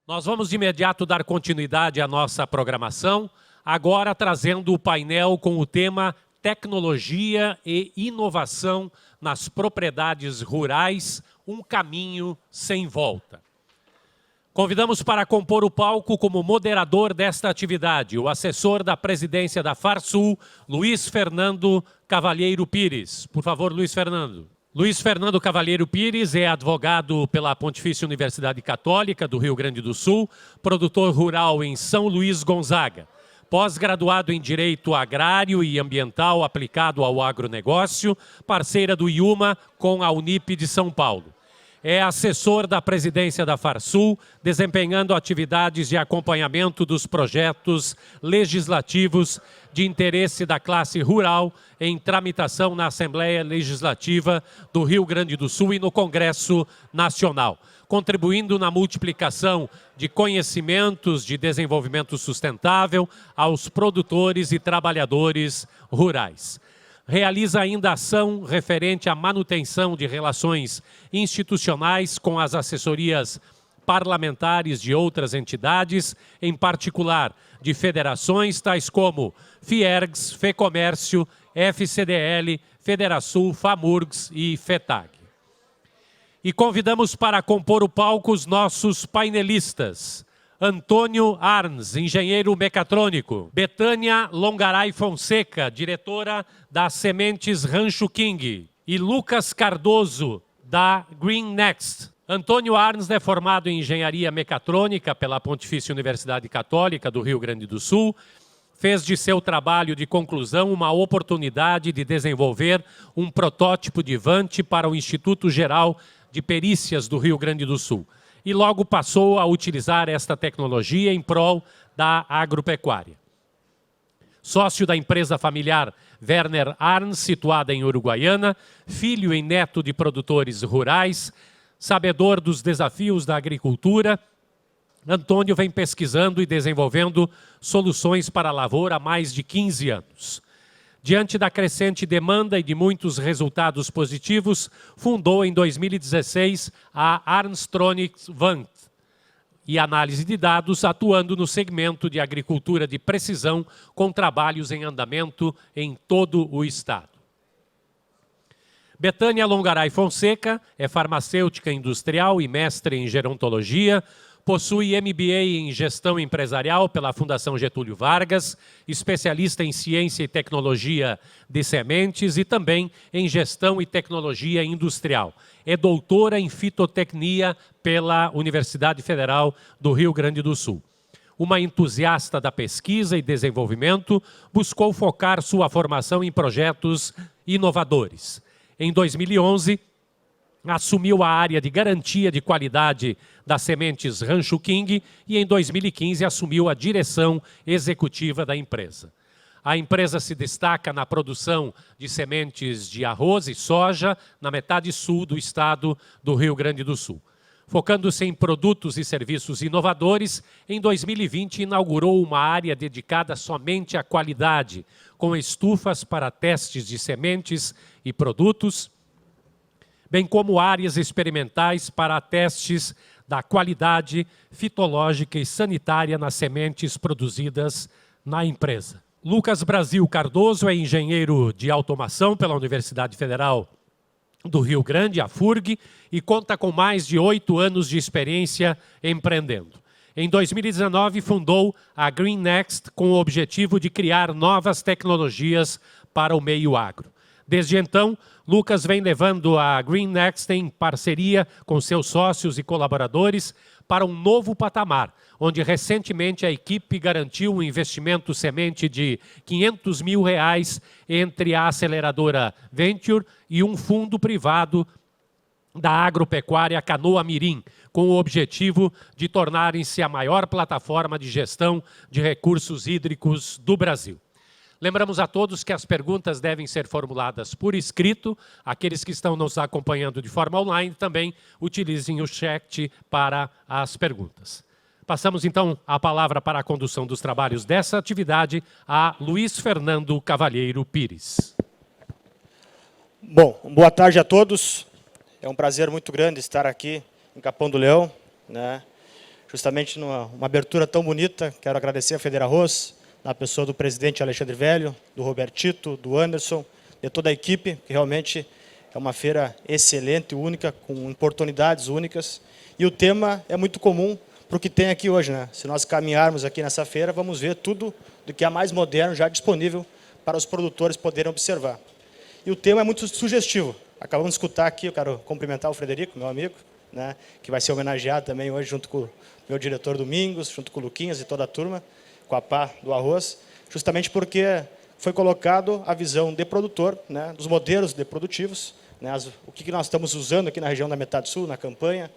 Nós vamos de imediato dar continuidade à nossa programação, agora trazendo o painel com o tema Tecnologia e Inovação nas Propriedades Rurais, um caminho sem volta. Convidamos para compor o palco como moderador desta atividade, o assessor da presidência da Farsul, Luiz Fernando Cavalheiro Pires. Por favor, Luiz Fernando. Luiz Fernando Cavalheiro Pires é advogado pela Pontifícia Universidade Católica do Rio Grande do Sul, produtor rural em São Luís Gonzaga, pós-graduado em Direito Agrário e Ambiental aplicado ao agronegócio, parceira do IUMA com a Unip de São Paulo. É assessor da presidência da Farsul, desempenhando atividades de acompanhamento dos projetos legislativos de interesse da classe rural em tramitação na Assembleia Legislativa do Rio Grande do Sul e no Congresso Nacional, contribuindo na multiplicação de conhecimentos de desenvolvimento sustentável aos produtores e trabalhadores rurais. Realiza ainda ação referente à manutenção de relações institucionais com as assessorias parlamentares de outras entidades, em particular de federações tais como Fiergs, FEComércio, FCDL, Federasul, FAMURGS e FETAG. E convidamos para compor o palco os nossos painelistas. Antônio Arns, engenheiro mecatrônico. Betânia Longaray Fonseca, diretora da Sementes Rancho King. E Lucas Cardoso, da Green Next. Antônio Arns é formado em engenharia mecatrônica pela Pontifícia Universidade Católica do Rio Grande do Sul. Fez de seu trabalho de conclusão uma oportunidade de desenvolver um protótipo de Vante para o Instituto Geral de Perícias do Rio Grande do Sul. E logo passou a utilizar esta tecnologia em prol da agropecuária. Sócio da empresa familiar Werner Arns, situada em Uruguaiana, filho e neto de produtores rurais, sabedor dos desafios da agricultura, Antônio vem pesquisando e desenvolvendo soluções para a lavoura há mais de 15 anos. Diante da crescente demanda e de muitos resultados positivos, fundou em 2016 a Armstronics Vant e análise de dados, atuando no segmento de agricultura de precisão, com trabalhos em andamento em todo o estado. Betânia Longaray Fonseca é farmacêutica industrial e mestre em gerontologia, possui MBA em Gestão Empresarial pela Fundação Getúlio Vargas, especialista em Ciência e Tecnologia de Sementes e também em Gestão e Tecnologia Industrial. É doutora em Fitotecnia pela Universidade Federal do Rio Grande do Sul. Uma entusiasta da pesquisa e desenvolvimento, buscou focar sua formação em projetos inovadores. Em 2011, assumiu a área de garantia de qualidade das sementes Rancho King e em 2015 assumiu a direção executiva da empresa. A empresa se destaca na produção de sementes de arroz e soja na metade sul do estado do Rio Grande do Sul. Focando-se em produtos e serviços inovadores, em 2020 inaugurou uma área dedicada somente à qualidade, com estufas para testes de sementes e produtos, bem como áreas experimentais para testes da qualidade fitológica e sanitária nas sementes produzidas na empresa. Lucas Brasil Cardoso é engenheiro de automação pela Universidade Federal do Rio Grande, a FURG, e conta com mais de 8 anos de experiência empreendendo. Em 2019, fundou a Green Next com o objetivo de criar novas tecnologias para o meio agro. Desde então, Lucas vem levando a Green Next em parceria com seus sócios e colaboradores para um novo patamar, onde recentemente a equipe garantiu um investimento semente de R$500 mil entre a aceleradora Venture e um fundo privado da agropecuária Canoa Mirim, com o objetivo de tornarem-se a maior plataforma de gestão de recursos hídricos do Brasil. Lembramos a todos que as perguntas devem ser formuladas por escrito. Aqueles que estão nos acompanhando de forma online também utilizem o chat para as perguntas. Passamos então a palavra para a condução dos trabalhos dessa atividade a Luiz Fernando Cavalheiro Pires. Bom, boa tarde a todos. É um prazer muito grande estar aqui em Capão do Leão, né, justamente numa abertura tão bonita. Quero agradecer a FederArroz, na pessoa do presidente Alexandre Velho, do Robertito, do Anderson, de toda a equipe, que realmente é uma feira excelente, única, com oportunidades únicas. E o tema é muito comum para o que tem aqui hoje, né? Se nós caminharmos aqui nessa feira, vamos ver tudo do que é mais moderno já disponível para os produtores poderem observar. E o tema é muito sugestivo. Acabamos de escutar aqui, eu quero cumprimentar o Frederico, meu amigo, né, que vai ser homenageado também hoje junto com o meu diretor Domingos, junto com o Luquinhas e toda a turma, com a pá do arroz, justamente porque foi colocado a visão de produtor, né, dos modelos de produtivos, né, o que nós estamos usando aqui na região da metade sul, na campanha,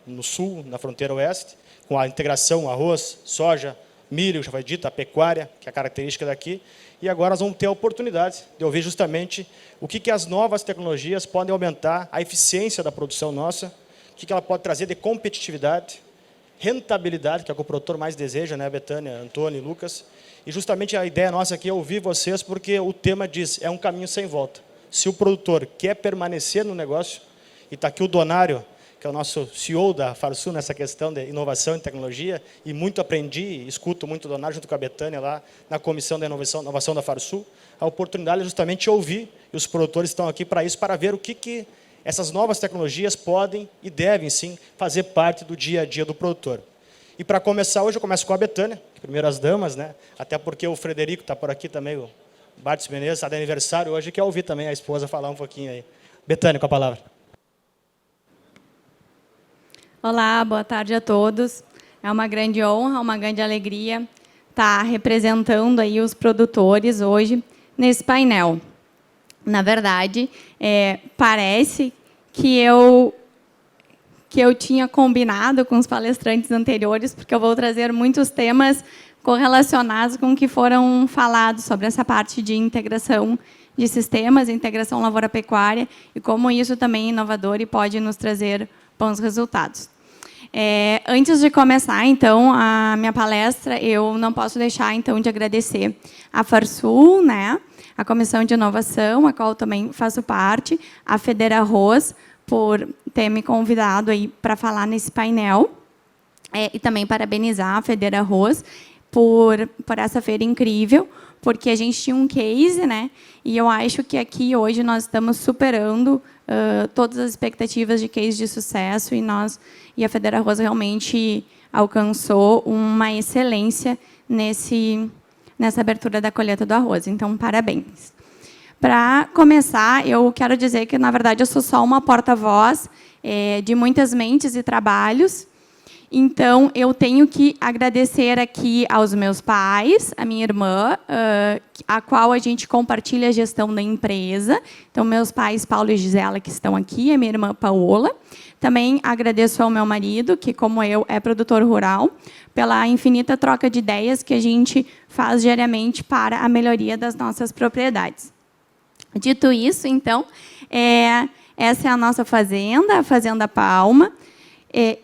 no sul, na fronteira oeste, com a integração arroz, soja, milho, já foi dito, a pecuária, que é a característica daqui. E agora nós vamos ter a oportunidade de ouvir justamente o que as novas tecnologias podem aumentar a eficiência da produção nossa, o que ela pode trazer de competitividade, rentabilidade, que é o que o produtor mais deseja, né, Betânia, Antônio e Lucas. E justamente a ideia nossa aqui é ouvir vocês, porque o tema diz, é um caminho sem volta. Se o produtor quer permanecer no negócio, e está aqui o Donário, que é o nosso CEO da Farsul nessa questão de inovação e tecnologia, e muito aprendi, escuto muito o Donário junto com a Betânia lá na comissão de inovação da Farsul. A oportunidade é justamente ouvir, e os produtores estão aqui para isso, para ver o que essas novas tecnologias podem e devem, sim, fazer parte do dia a dia do produtor. E para começar, hoje eu começo com a Betânia, primeiras damas, né? Até porque o Frederico está por aqui também, o Bartos Menezes, está de aniversário hoje, quer ouvir também a esposa falar um pouquinho aí. Betânia, com a palavra. Olá, boa tarde a todos. É uma grande honra, uma grande alegria estar representando aí os produtores hoje nesse painel. Na verdade, parece que eu tinha combinado com os palestrantes anteriores, porque eu vou trazer muitos temas correlacionados com o que foram falados sobre essa parte de integração de sistemas, integração lavoura-pecuária, e como isso também é inovador e pode nos trazer bons resultados. Antes de começar, então, a minha palestra, eu não posso deixar, então, de agradecer a Farsul, né, a Comissão de Inovação, a qual também faço parte, a FederArroz, por ter me convidado aí para falar nesse painel, e também parabenizar a FederArroz por essa feira incrível, porque a gente tinha um case, né, e eu acho que aqui hoje nós estamos superando todas as expectativas de case de sucesso, e a FederArroz realmente alcançou uma excelência nessa abertura da colheita do arroz. Então, parabéns. Para começar, eu quero dizer que, na verdade, eu sou só uma porta-voz de muitas mentes e trabalhos. Então, eu tenho que agradecer aqui aos meus pais, a minha irmã, a qual a gente compartilha a gestão da empresa. Então, meus pais, Paulo e Gisela, que estão aqui, a minha irmã, Paola. Também agradeço ao meu marido, que, como eu, é produtor rural, pela infinita troca de ideias que a gente faz diariamente para a melhoria das nossas propriedades. Dito isso, então, essa é a nossa fazenda, a Fazenda Palma.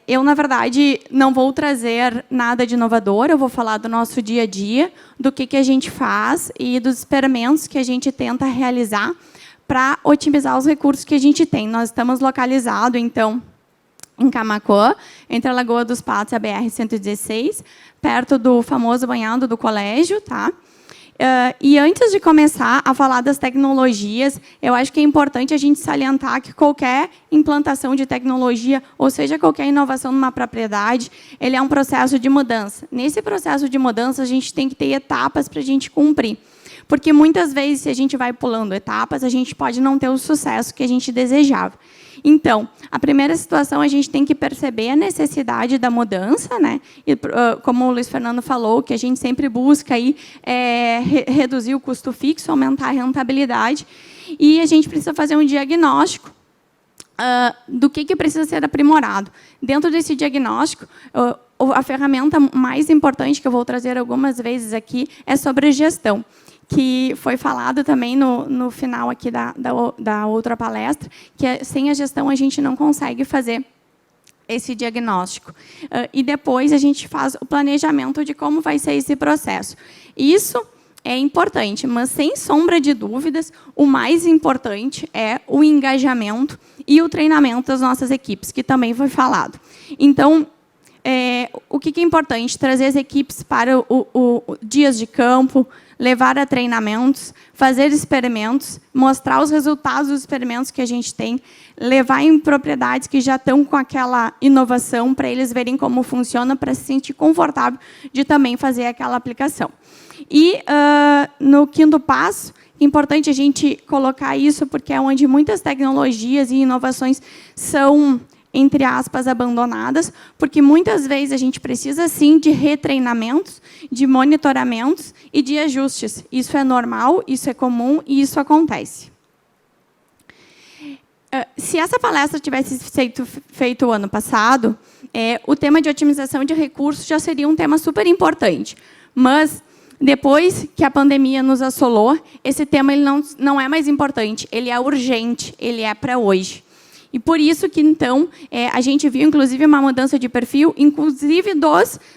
Eu, na verdade, não vou trazer nada de inovador, eu vou falar do nosso dia a dia, do que a gente faz e dos experimentos que a gente tenta realizar para otimizar os recursos que a gente tem. Nós estamos localizados, então, em Camaquã, entre a Lagoa dos Patos e a BR-116, perto do famoso banhado do colégio, tá? E antes de começar a falar das tecnologias, eu acho que é importante a gente salientar que qualquer implantação de tecnologia, ou seja, qualquer inovação numa propriedade, ele é um processo de mudança. Nesse processo de mudança, a gente tem que ter etapas para a gente cumprir. Porque, muitas vezes, se a gente vai pulando etapas, a gente pode não ter o sucesso que a gente desejava. Então, a primeira situação, a gente tem que perceber a necessidade da mudança, né? E, como o Luiz Fernando falou, que a gente sempre busca aí, reduzir o custo fixo, aumentar a rentabilidade, e a gente precisa fazer um diagnóstico do que precisa ser aprimorado. Dentro desse diagnóstico, a ferramenta mais importante, que eu vou trazer algumas vezes aqui, é sobre a gestão, que foi falado também no final aqui da outra palestra, que sem a gestão a gente não consegue fazer esse diagnóstico. E depois a gente faz o planejamento de como vai ser esse processo. Isso é importante, mas, sem sombra de dúvidas, o mais importante é o engajamento e o treinamento das nossas equipes, que também foi falado. Então, o que é importante? Trazer as equipes para dias de campo, levar a treinamentos, fazer experimentos, mostrar os resultados dos experimentos que a gente tem, levar em propriedades que já estão com aquela inovação, para eles verem como funciona, para se sentir confortável de também fazer aquela aplicação. E, no quinto passo, é importante a gente colocar isso, porque é onde muitas tecnologias e inovações são, entre aspas, abandonadas, porque muitas vezes a gente precisa, sim, de retreinamentos, de monitoramentos e de ajustes. Isso é normal, isso é comum e isso acontece. Se essa palestra tivesse sido feita o ano passado, o tema de otimização de recursos já seria um tema super importante. Mas, depois que a pandemia nos assolou, esse tema ele não é mais importante, ele é urgente, ele é para hoje. E por isso que, então, a gente viu, inclusive, uma mudança de perfil, inclusive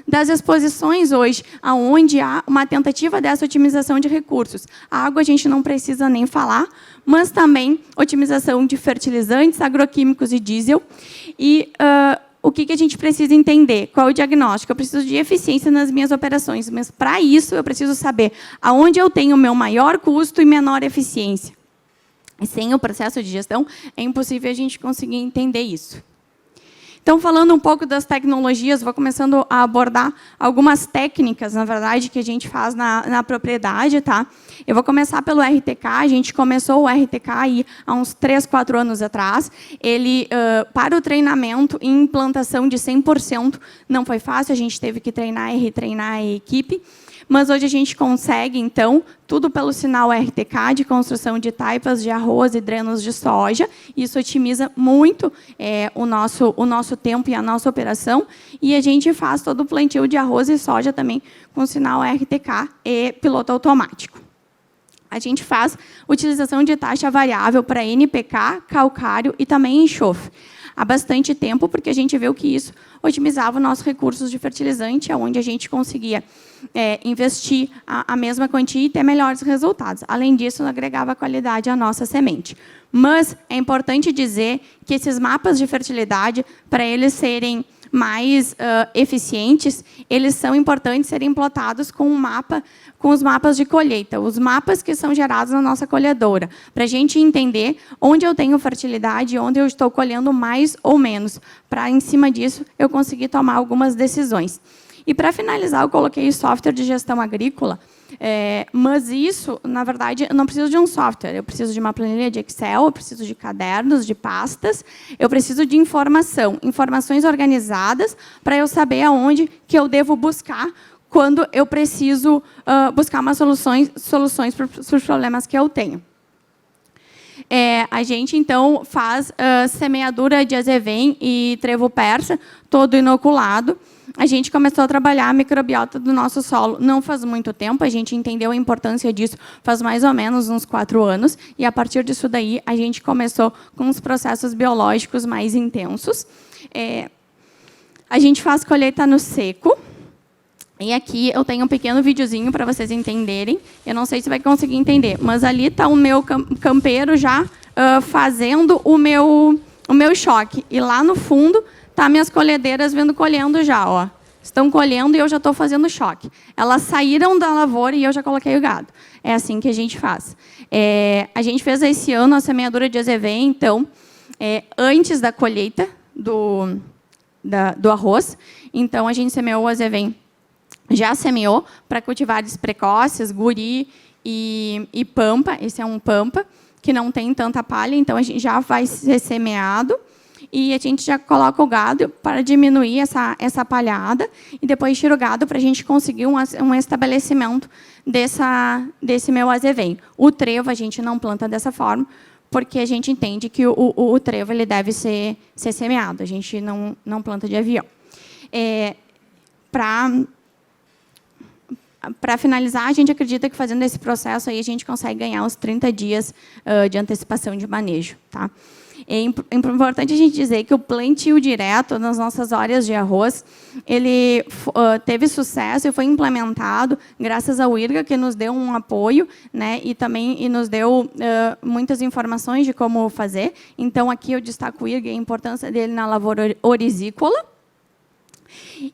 das exposições hoje, onde há uma tentativa dessa otimização de recursos. A água a gente não precisa nem falar, mas também otimização de fertilizantes, agroquímicos e diesel. E o que a gente precisa entender? Qual é o diagnóstico? Eu preciso de eficiência nas minhas operações, mas, para isso, eu preciso saber aonde eu tenho o meu maior custo e menor eficiência. E sem o processo de gestão, é impossível a gente conseguir entender isso. Então, falando um pouco das tecnologias, vou começando a abordar algumas técnicas, na verdade, que a gente faz na propriedade. Tá? Eu vou começar pelo RTK. A gente começou o RTK aí há uns 3, 4 anos atrás. Ele, para o treinamento e implantação de 100%, não foi fácil. A gente teve que treinar e retreinar a equipe. Mas hoje a gente consegue, então, tudo pelo sinal RTK, de construção de taipas de arroz e drenos de soja. Isso otimiza muito o nosso tempo e a nossa operação. E a gente faz todo o plantio de arroz e soja também com sinal RTK e piloto automático. A gente faz utilização de taxa variável para NPK, calcário e também enxofre. Há bastante tempo, porque a gente viu que isso otimizava os nossos recursos de fertilizante, onde a gente conseguia investir a mesma quantia e ter melhores resultados. Além disso, agregava qualidade à nossa semente. Mas é importante dizer que esses mapas de fertilidade, para eles serem mais eficientes, eles são importantes serem implantados com os mapas de colheita, os mapas que são gerados na nossa colhedora, para a gente entender onde eu tenho fertilidade e onde eu estou colhendo mais ou menos, para, em cima disso, eu conseguir tomar algumas decisões. E, para finalizar, eu coloquei o software de gestão agrícola, mas isso, na verdade, eu não preciso de um software, eu preciso de uma planilha de Excel, eu preciso de cadernos, de pastas, eu preciso de informações organizadas, para eu saber aonde que eu devo buscar quando eu preciso buscar umas soluções para os problemas que eu tenho. A gente, então, faz semeadura de azevém e trevo persa, todo inoculado. A gente começou a trabalhar a microbiota do nosso solo não faz muito tempo, a gente entendeu a importância disso faz mais ou menos uns 4 anos, e, a partir disso daí, a gente começou com os processos biológicos mais intensos. A gente faz colheita no seco. E aqui eu tenho um pequeno videozinho para vocês entenderem. Eu não sei se vai conseguir entender, mas ali está o meu campeiro já fazendo o meu choque. E lá no fundo tá minhas colhedeiras colhendo já. Ó. Estão colhendo e eu já estou fazendo choque. Elas saíram da lavoura e eu já coloquei o gado. É assim que a gente faz. A gente fez esse ano a semeadura de azevém, então, antes da colheita do arroz. Então, a gente semeou o azevém. Já semeou para cultivares precoces, guri e pampa. Esse é um pampa, que não tem tanta palha, então a gente já vai ser semeado. E a gente já coloca o gado para diminuir essa palhada, e depois tira o gado para a gente conseguir um estabelecimento desse meu azevém. O trevo a gente não planta dessa forma, porque a gente entende que o trevo ele deve ser semeado, a gente não planta de avião. Para finalizar, a gente acredita que, fazendo esse processo, aí, a gente consegue ganhar uns 30 dias de antecipação de manejo. Tá? É importante a gente dizer que o plantio direto nas nossas áreas de arroz, ele teve sucesso e foi implementado graças ao IRGA, que nos deu um apoio, né, e nos deu muitas informações de como fazer. Então, aqui eu destaco o IRGA e a importância dele na lavoura orizícola.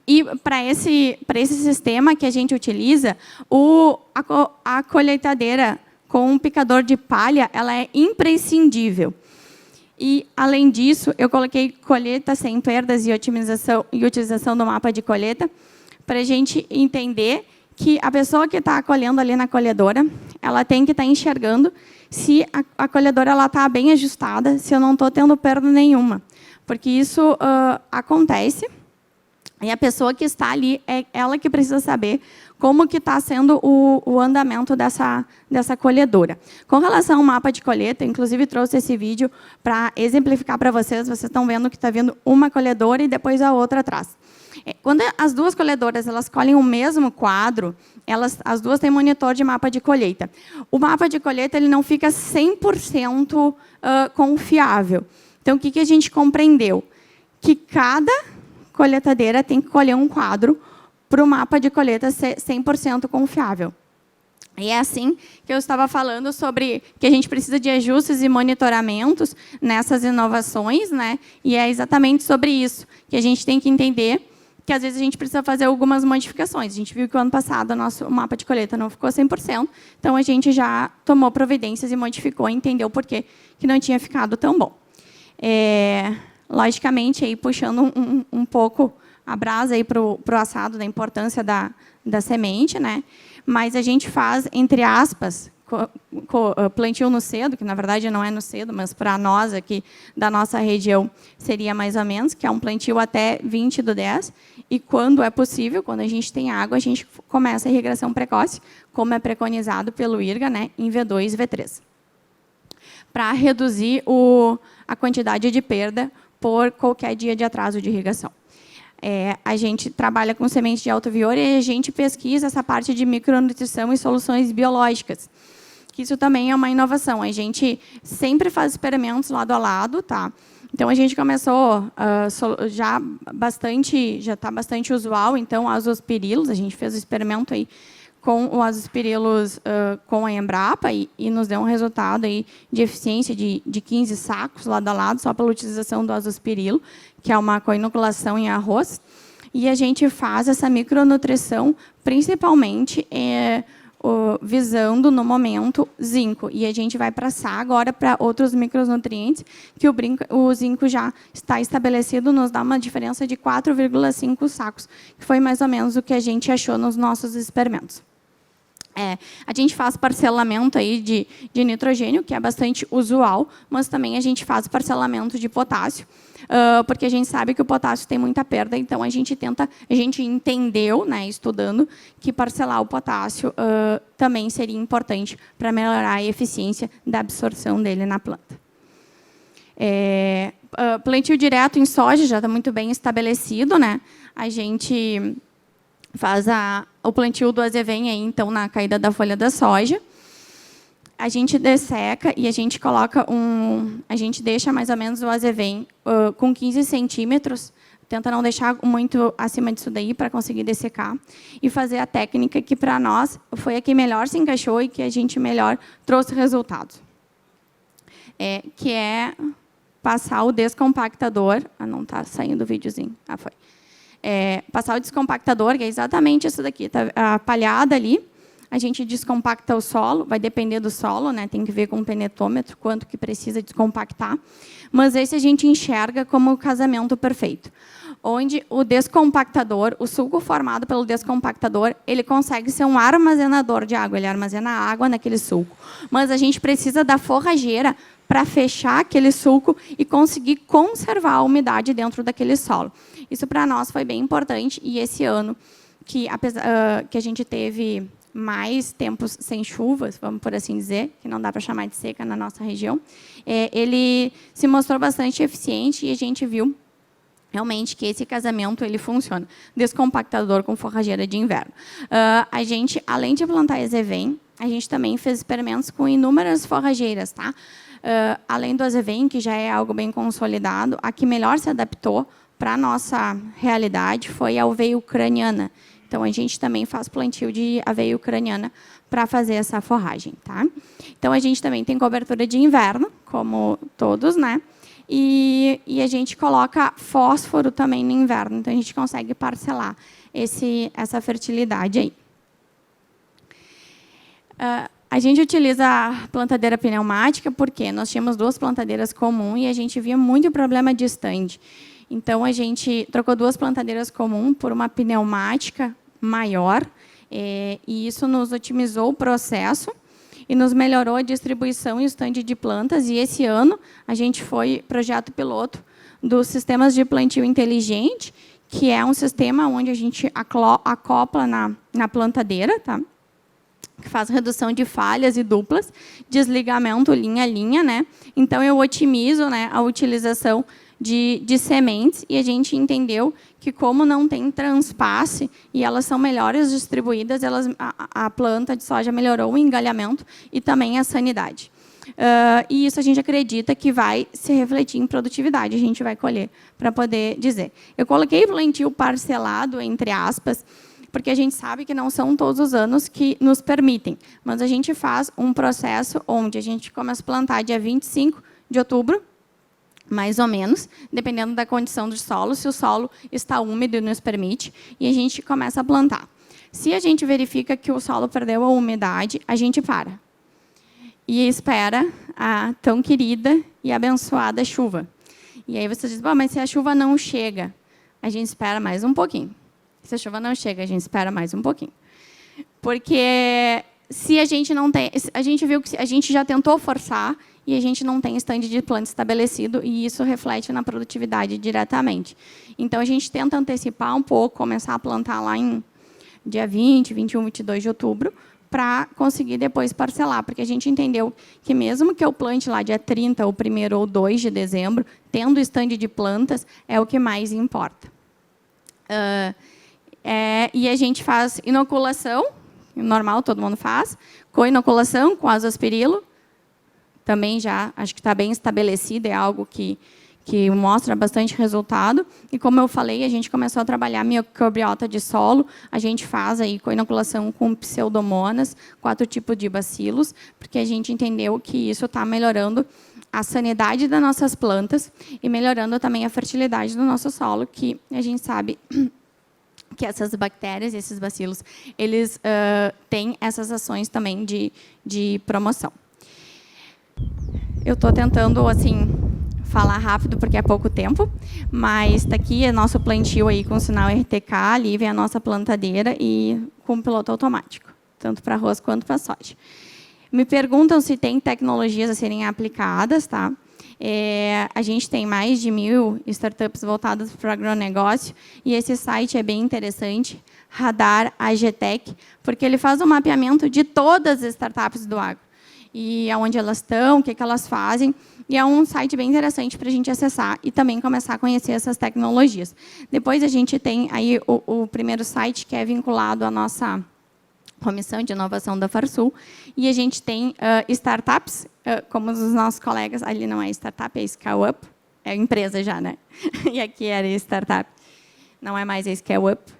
E para esse sistema que a gente utiliza, a colheitadeira com um picador de palha, ela é imprescindível. E, além disso, eu coloquei colheita sem perdas e utilização do mapa de colheita, para a gente entender que a pessoa que está colhendo ali na colhedora, ela tem que estar enxergando se a colhedora está bem ajustada, se eu não estou tendo perda nenhuma. Porque isso acontece, e a pessoa que está ali, é ela que precisa saber como que está sendo o andamento dessa colhedora. Com relação ao mapa de colheita, inclusive trouxe esse vídeo para exemplificar para vocês. Vocês estão vendo que está vindo uma colhedora e depois a outra atrás. Quando as duas colhedoras elas colhem o mesmo quadro, as duas têm monitor de mapa de colheita. O mapa de colheita ele não fica 100% confiável. Então, o que a gente compreendeu? Que cada colheitadeira tem que colher um quadro para o mapa de colheita ser 100% confiável. E é assim que eu estava falando sobre que a gente precisa de ajustes e monitoramentos nessas inovações, né? E é exatamente sobre isso que a gente tem que entender que, às vezes, a gente precisa fazer algumas modificações. A gente viu que, o ano passado, o nosso mapa de colheita não ficou 100%, então a gente já tomou providências e modificou, entendeu por que não tinha ficado tão bom. Logicamente, aí, puxando um pouco a brasa para o assado da importância da semente, né? Mas a gente faz, entre aspas, plantio no cedo, que na verdade não é no cedo, mas para nós aqui da nossa região seria mais ou menos, que é um plantio até 20/10, e quando é possível, quando a gente tem água, a gente começa a irrigação precoce, como é preconizado pelo IRGA, né? Em V2 e V3. Para reduzir a quantidade de perda por qualquer dia de atraso de irrigação. A gente trabalha com sementes de alto vigor e a gente pesquisa essa parte de micronutrição e soluções biológicas. Que isso também é uma inovação. A gente sempre faz experimentos lado a lado, tá? Então a gente começou já está bastante usual. Então, azospirilos, a gente fez o experimento aí com o azospirilos com a Embrapa e nos deu um resultado aí de eficiência de 15 sacos lado a lado, só pela utilização do azospirilo, que é uma coinoculação em arroz. E a gente faz essa micronutrição principalmente visando, no momento, zinco. E a gente vai passar agora para outros micronutrientes, que o zinco já está estabelecido, nos dá uma diferença de 4,5 sacos, que foi mais ou menos o que a gente achou nos nossos experimentos. A gente faz parcelamento aí de nitrogênio, que é bastante usual, mas também a gente faz parcelamento de potássio, porque a gente sabe que o potássio tem muita perda, então a gente entendeu, né, estudando, que parcelar o potássio também seria importante para melhorar a eficiência da absorção dele na planta. Plantio direto em soja já está muito bem estabelecido, né? A gente faz o plantio do azevém aí, então, na caída da folha da soja. A gente desseca e a gente coloca a gente deixa mais ou menos o azevém com 15 centímetros, tenta não deixar muito acima disso daí para conseguir dessecar, e fazer a técnica que, para nós, foi a que melhor se encaixou e que a gente melhor trouxe resultados. Que é passar o descompactador. Não está saindo o videozinho. Foi. Passar o descompactador, que é exatamente isso daqui, tá, a palhada ali, a gente descompacta o solo, vai depender do solo, né? Tem que ver com o penetômetro quanto que precisa descompactar, mas esse a gente enxerga como o casamento perfeito, onde o descompactador, o suco formado pelo descompactador, ele consegue ser um armazenador de água, ele armazena água naquele suco, mas a gente precisa da forrageira para fechar aquele suco e conseguir conservar a umidade dentro daquele solo. Isso, para nós, foi bem importante. E esse ano, que a gente teve mais tempos sem chuvas, vamos por assim dizer, que não dá para chamar de seca na nossa região, ele se mostrou bastante eficiente e a gente viu realmente que esse casamento ele funciona. Descompactador com forrageira de inverno. A gente, além de plantar azevém, a gente também fez experimentos com inúmeras forrageiras, tá? Além do azevém, que já é algo bem consolidado, a que melhor se adaptou para a nossa realidade foi a aveia ucraniana. Então, a gente também faz plantio de aveia ucraniana para fazer essa forragem. Tá? Então, a gente também tem cobertura de inverno, como todos, né? e a gente coloca fósforo também no inverno. Então, a gente consegue parcelar essa fertilidade aí. A gente utiliza a plantadeira pneumática porque nós tínhamos 2 plantadeiras comuns e a gente via muito problema de estande. Então, a gente trocou 2 plantadeiras comuns por uma pneumática maior, e isso nos otimizou o processo e nos melhorou a distribuição e o estande de plantas. E esse ano, a gente foi projeto piloto dos sistemas de plantio inteligente, que é um sistema onde a gente acopla na plantadeira, tá? Que faz redução de falhas e duplas, desligamento linha a linha, né? Então, eu otimizo, né, a utilização de sementes, e a gente entendeu que, como não tem transpasse e elas são melhores distribuídas, a planta de soja melhorou o engalhamento e também a sanidade. E isso a gente acredita que vai se refletir em produtividade, a gente vai colher para poder dizer. Eu coloquei plantio parcelado, entre aspas, porque a gente sabe que não são todos os anos que nos permitem, mas a gente faz um processo onde a gente começa a plantar dia 25 de outubro, mais ou menos, dependendo da condição do solo, se o solo está úmido e nos permite, e a gente começa a plantar. Se a gente verifica que o solo perdeu a umidade, a gente para. E espera a tão querida e abençoada chuva. E aí você diz, mas se a chuva não chega, a gente espera mais um pouquinho. Se a chuva não chega, a gente espera mais um pouquinho. Porque se a gente não tem, a gente viu que a gente já tentou forçar e a gente não tem estande de planta estabelecido, e isso reflete na produtividade diretamente. Então, a gente tenta antecipar um pouco, começar a plantar lá em dia 20, 21, 22 de outubro, para conseguir depois parcelar, porque a gente entendeu que, mesmo que eu plante lá dia 30, ou 1º ou 2 de dezembro, tendo estande de plantas, é o que mais importa. E a gente faz inoculação, normal, todo mundo faz, co-inoculação com azospirilo, também já acho que está bem estabelecido, é algo que mostra bastante resultado. E, como eu falei, a gente começou a trabalhar microbiota de solo, a gente faz aí co-inoculação com pseudomonas, 4 tipos de bacilos, porque a gente entendeu que isso está melhorando a sanidade das nossas plantas e melhorando também a fertilidade do nosso solo, que a gente sabe que essas bactérias, esses bacilos, eles têm essas ações também de promoção. Eu estou tentando, assim, falar rápido, porque é pouco tempo, mas está aqui o nosso plantio aí com o sinal RTK, ali vem a nossa plantadeira e com piloto automático, tanto para arroz quanto para soja. Me perguntam se tem tecnologias a serem aplicadas, tá? A gente tem mais de 1.000 startups voltadas para o agronegócio, e esse site é bem interessante, Radar AgTech, porque ele faz um mapeamento de todas as startups do agro, e aonde elas estão, o que elas fazem, e é um site bem interessante para a gente acessar e também começar a conhecer essas tecnologias. Depois a gente tem aí o primeiro site, que é vinculado à nossa Comissão de Inovação da Farsul, e a gente tem startups, como os nossos colegas, ali não é startup, é scale-up, é empresa já, né? E aqui era startup, não é mais a scale-up.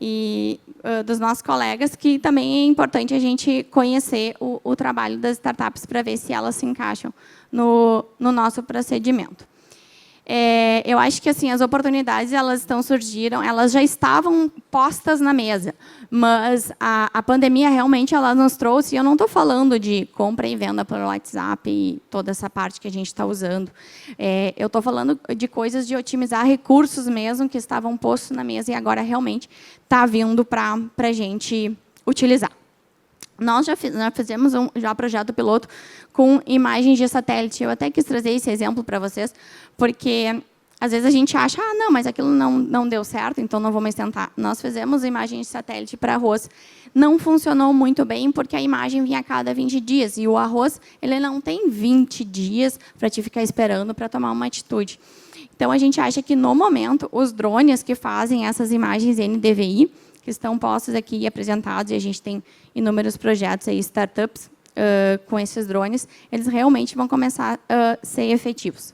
E dos nossos colegas, que também é importante a gente conhecer o trabalho das startups para ver se elas se encaixam no nosso procedimento. Eu acho que, assim, as oportunidades surgiram, elas já estavam postas na mesa, mas a pandemia realmente ela nos trouxe, e eu não estou falando de compra e venda por WhatsApp e toda essa parte que a gente está usando. Eu estou falando de coisas de otimizar recursos mesmo, que estavam postos na mesa e agora realmente está vindo para a gente utilizar. Nós já fizemos um projeto piloto com imagens de satélite. Eu até quis trazer esse exemplo para vocês, porque às vezes a gente acha, não, mas aquilo não deu certo, então não vou mais tentar. Nós fizemos imagens de satélite para arroz. Não funcionou muito bem, porque a imagem vinha a cada 20 dias, e o arroz ele não tem 20 dias para te ficar esperando para tomar uma atitude. Então, a gente acha que, no momento, os drones que fazem essas imagens NDVI, que estão postos aqui e apresentados, e a gente tem inúmeros projetos, aí, startups, com esses drones, eles realmente vão começar a ser efetivos.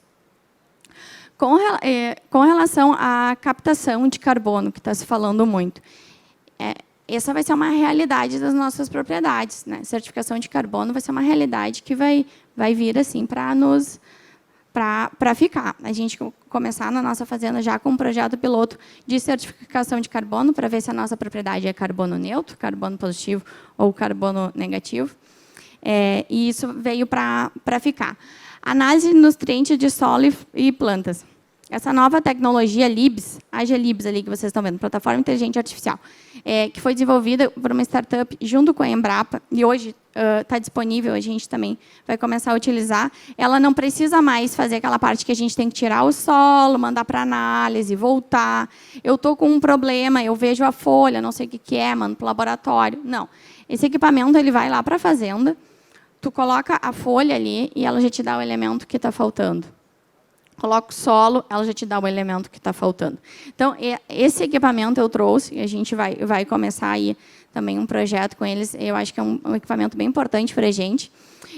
Com relação à captação de carbono, que está se falando muito, essa vai ser uma realidade das nossas propriedades, né? Certificação de carbono vai ser uma realidade que vai vir assim para nos para ficar. A gente começar na nossa fazenda já com um projeto piloto de certificação de carbono, para ver se a nossa propriedade é carbono neutro, carbono positivo ou carbono negativo. E isso veio para ficar. Análise de nutrientes de solo e plantas. Essa nova tecnologia LIBS, a GLIBS ali que vocês estão vendo, Plataforma Inteligente Artificial, que foi desenvolvida por uma startup junto com a Embrapa, e hoje está disponível, a gente também vai começar a utilizar. Ela não precisa mais fazer aquela parte que a gente tem que tirar o solo, mandar para análise, voltar. Eu estou com um problema, eu vejo a folha, não sei o que é, mando para o laboratório. Não. Esse equipamento ele vai lá para a fazenda, tu coloca a folha ali e ela já te dá o elemento que está faltando. Coloca o solo, ela já te dá o elemento que está faltando. Então, esse equipamento eu trouxe, e a gente vai começar aí também um projeto com eles. Eu acho que é um equipamento bem importante para a gente.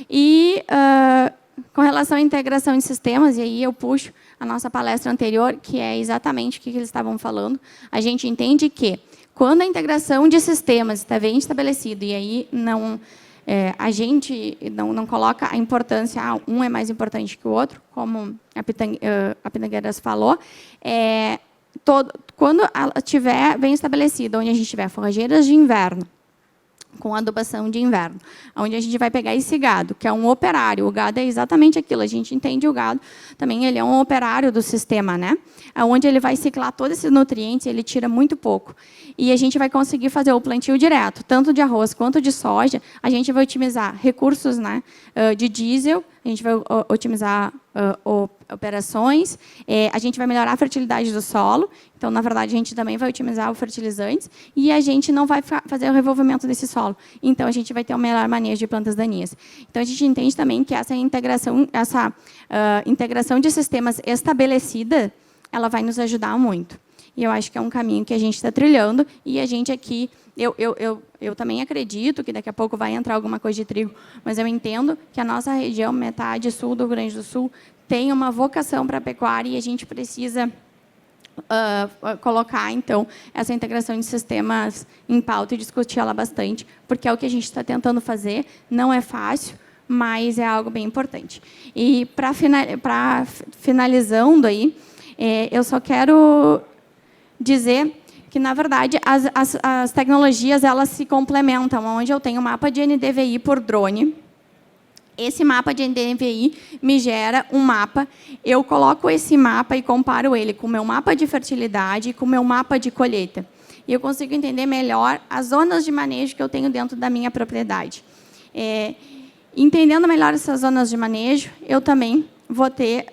E, com relação à integração de sistemas, e aí eu puxo a nossa palestra anterior, que é exatamente o que eles estavam falando. A gente entende que, quando a integração de sistemas está bem estabelecida, e aí a gente não coloca a importância, um é mais importante que o outro, como a Pitangueiras falou, quando ela estiver bem estabelecida, onde a gente tiver forrageiras de inverno, com adubação de inverno, onde a gente vai pegar esse gado, que é um operário. O gado é exatamente aquilo, a gente entende o gado, também ele é um operário do sistema, né? Onde ele vai ciclar todos esses nutrientes, ele tira muito pouco. E a gente vai conseguir fazer o plantio direto, tanto de arroz quanto de soja. A gente vai otimizar recursos, né, de diesel, a gente vai otimizar operações, a gente vai melhorar a fertilidade do solo. Então, na verdade, a gente também vai otimizar os fertilizantes e a gente não vai fazer o revolvimento desse solo. Então, a gente vai ter um melhor manejo de plantas daninhas. Então, a gente entende também que essa integração de sistemas estabelecida, ela vai nos ajudar muito. E eu acho que é um caminho que a gente está trilhando, e a gente aqui, eu também acredito que daqui a pouco vai entrar alguma coisa de trigo, mas eu entendo que a nossa região, metade sul do Rio Grande do Sul, tem uma vocação para a pecuária, e a gente precisa colocar, então, essa integração de sistemas em pauta e discutir ela bastante, porque é o que a gente está tentando fazer, não é fácil, mas é algo bem importante. E, para finalizando aí, eu só quero dizer que, na verdade, as tecnologias elas se complementam, onde eu tenho um mapa de NDVI por drone. Esse mapa de NDVI me gera um mapa, eu coloco esse mapa e comparo ele com o meu mapa de fertilidade e com o meu mapa de colheita. E eu consigo entender melhor as zonas de manejo que eu tenho dentro da minha propriedade. Entendendo melhor essas zonas de manejo, eu também vou ter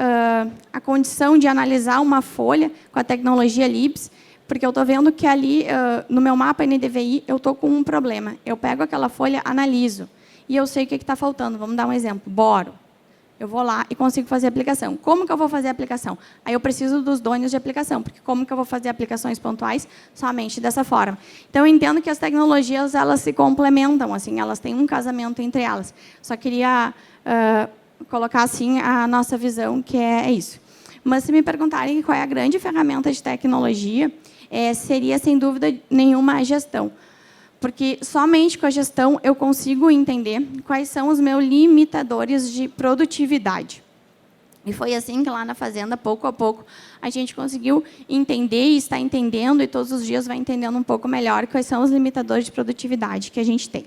a condição de analisar uma folha com a tecnologia LIBS, porque eu estou vendo que ali, no meu mapa NDVI, eu estou com um problema. Eu pego aquela folha, analiso, e eu sei o que está faltando. Vamos dar um exemplo, boro. Eu vou lá e consigo fazer a aplicação. Como que eu vou fazer a aplicação? Aí eu preciso dos donos de aplicação, porque como que eu vou fazer aplicações pontuais? Somente dessa forma. Então, eu entendo que as tecnologias elas se complementam, assim, elas têm um casamento entre elas. Só queria colocar assim a nossa visão, que é isso. Mas, se me perguntarem qual é a grande ferramenta de tecnologia, seria, sem dúvida nenhuma, a gestão. Porque somente com a gestão eu consigo entender quais são os meus limitadores de produtividade. E foi assim que lá na fazenda, pouco a pouco, a gente conseguiu entender e está entendendo, e todos os dias vai entendendo um pouco melhor quais são os limitadores de produtividade que a gente tem.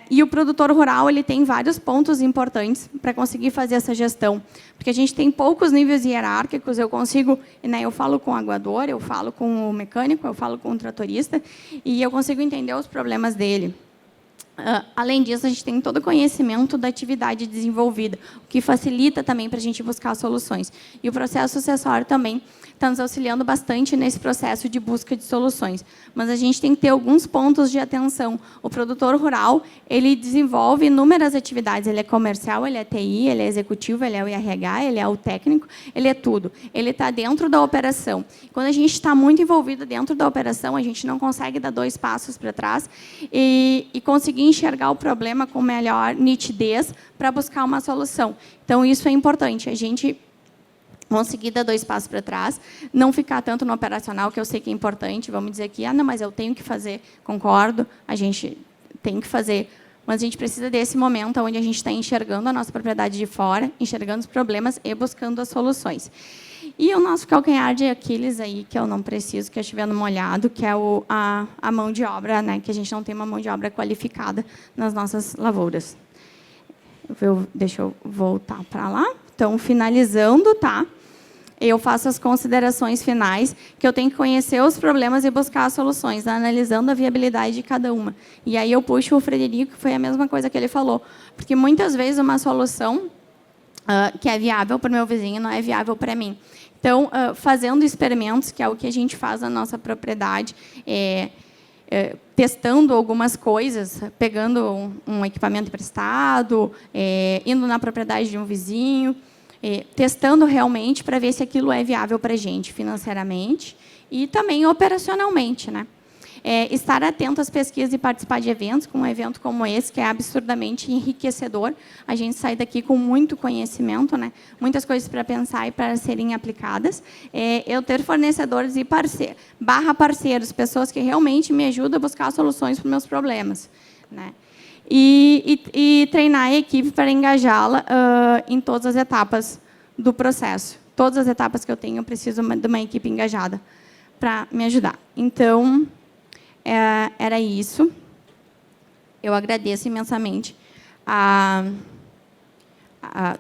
E o produtor rural ele tem vários pontos importantes para conseguir fazer essa gestão, porque a gente tem poucos níveis hierárquicos. Eu consigo, né, eu falo com o aguador, eu falo com o mecânico, eu falo com o tratorista, e eu consigo entender os problemas dele. Além disso, a gente tem todo o conhecimento da atividade desenvolvida, o que facilita também para a gente buscar soluções. E o processo sucessório também está nos auxiliando bastante nesse processo de busca de soluções. Mas a gente tem que ter alguns pontos de atenção. O produtor rural, ele desenvolve inúmeras atividades. Ele é comercial, ele é TI, ele é executivo, ele é o RH, ele é o técnico, ele é tudo. Ele está dentro da operação. Quando a gente está muito envolvido dentro da operação, a gente não consegue dar 2 passos para trás e conseguir enxergar o problema com melhor nitidez para buscar uma solução. Então, isso é importante. A gente conseguir dar 2 passos para trás, não ficar tanto no operacional, que eu sei que é importante, vamos dizer que, não, mas eu tenho que fazer, concordo, a gente tem que fazer, mas a gente precisa desse momento onde a gente está enxergando a nossa propriedade de fora, enxergando os problemas e buscando as soluções. E o nosso calcanhar de Aquiles, aí, que eu não preciso, que é chovendo molhado, que é a mão de obra, né, que a gente não tem uma mão de obra qualificada nas nossas lavouras. Deixa eu voltar para lá. Então, finalizando, tá? Eu faço as considerações finais, que eu tenho que conhecer os problemas e buscar as soluções, analisando a viabilidade de cada uma. E aí eu puxo o Frederico, que foi a mesma coisa que ele falou. Porque, muitas vezes, uma solução que é viável para o meu vizinho não é viável para mim. Então, fazendo experimentos, que é o que a gente faz na nossa propriedade, testando algumas coisas, pegando um equipamento emprestado, indo na propriedade de um vizinho, testando realmente para ver se aquilo é viável para a gente financeiramente e também operacionalmente, né? Estar atento às pesquisas e participar de eventos, como um evento como esse, que é absurdamente enriquecedor. A gente sai daqui com muito conhecimento, né? Muitas coisas para pensar e para serem aplicadas. Eu ter fornecedores e parceiros, pessoas que realmente me ajudam a buscar soluções para os meus problemas, né? E treinar a equipe para engajá-la em todas as etapas do processo. Todas as etapas que eu tenho, eu preciso de uma equipe engajada para me ajudar. Então, era isso. Eu agradeço imensamente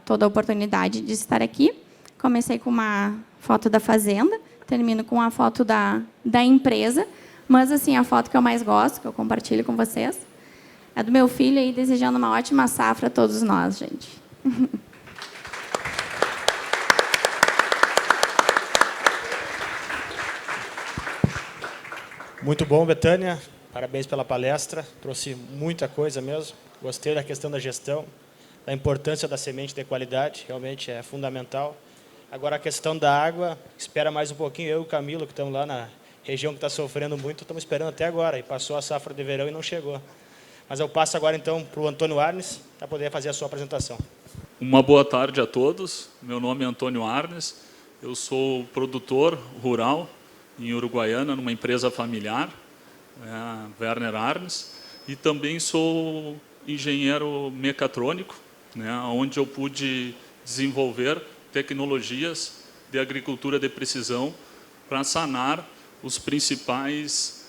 toda a oportunidade de estar aqui. Comecei com uma foto da fazenda, termino com a foto da empresa, mas assim, a foto que eu mais gosto, que eu compartilho com vocês, é do meu filho aí desejando uma ótima safra a todos nós, gente. Muito bom, Betânia. Parabéns pela palestra. Trouxe muita coisa mesmo. Gostei da questão da gestão, da importância da semente de qualidade. Realmente é fundamental. Agora, a questão da água, espera mais um pouquinho. Eu e o Camilo, que estamos lá na região que está sofrendo muito, estamos esperando até agora. E passou a safra de verão e não chegou. Mas eu passo agora, então, para o Antônio Arnes, para poder fazer a sua apresentação. Uma boa tarde a todos. Meu nome é Antônio Arnes. Eu sou produtor rural em Uruguaiana, numa empresa familiar, a Werner Arnes, e também sou engenheiro mecatrônico, onde eu pude desenvolver tecnologias de agricultura de precisão para sanar os principais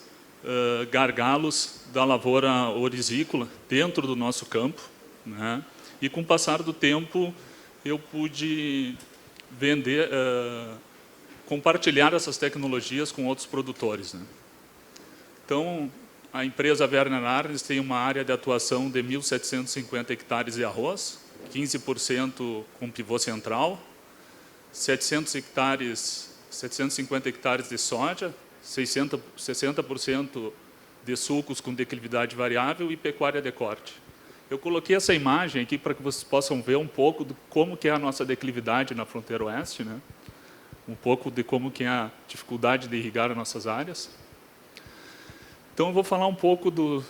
gargalos da lavoura orizícola dentro do nosso campo, E, com o passar do tempo, eu pude vender, compartilhar essas tecnologias com outros produtores. Então, a empresa Werner Arnes tem uma área de atuação de 1.750 hectares de arroz, 15% com pivô central, 750 hectares de soja, 60% de sucos com declividade variável e pecuária de corte. Eu coloquei essa imagem aqui para que vocês possam ver um pouco de como que é a nossa declividade na fronteira oeste, um pouco de como que é a dificuldade de irrigar as nossas áreas. Então, eu vou falar um pouco do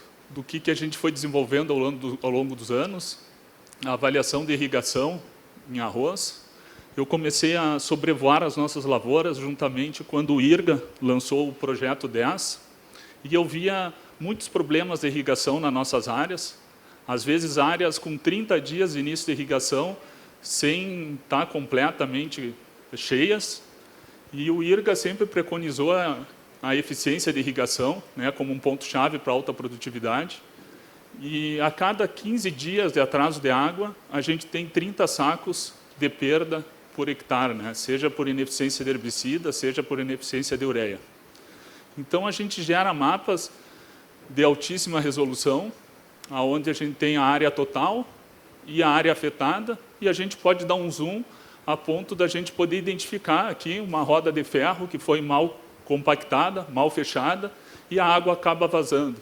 que a gente foi desenvolvendo ao longo dos anos, a avaliação de irrigação em arroz. Eu comecei a sobrevoar as nossas lavouras juntamente quando o IRGA lançou o projeto 10, e eu via muitos problemas de irrigação nas nossas áreas, às vezes áreas com 30 dias de início de irrigação, sem estar completamente cheias, e o IRGA sempre preconizou a eficiência de irrigação, como um ponto-chave para a alta produtividade. E a cada 15 dias de atraso de água, a gente tem 30 sacos de perda por hectare, seja por ineficiência de herbicida, seja por ineficiência de ureia. Então, a gente gera mapas de altíssima resolução, onde a gente tem a área total e a área afetada, e a gente pode dar um zoom a ponto da gente poder identificar aqui uma roda de ferro que foi mal compactada, mal fechada, e a água acaba vazando.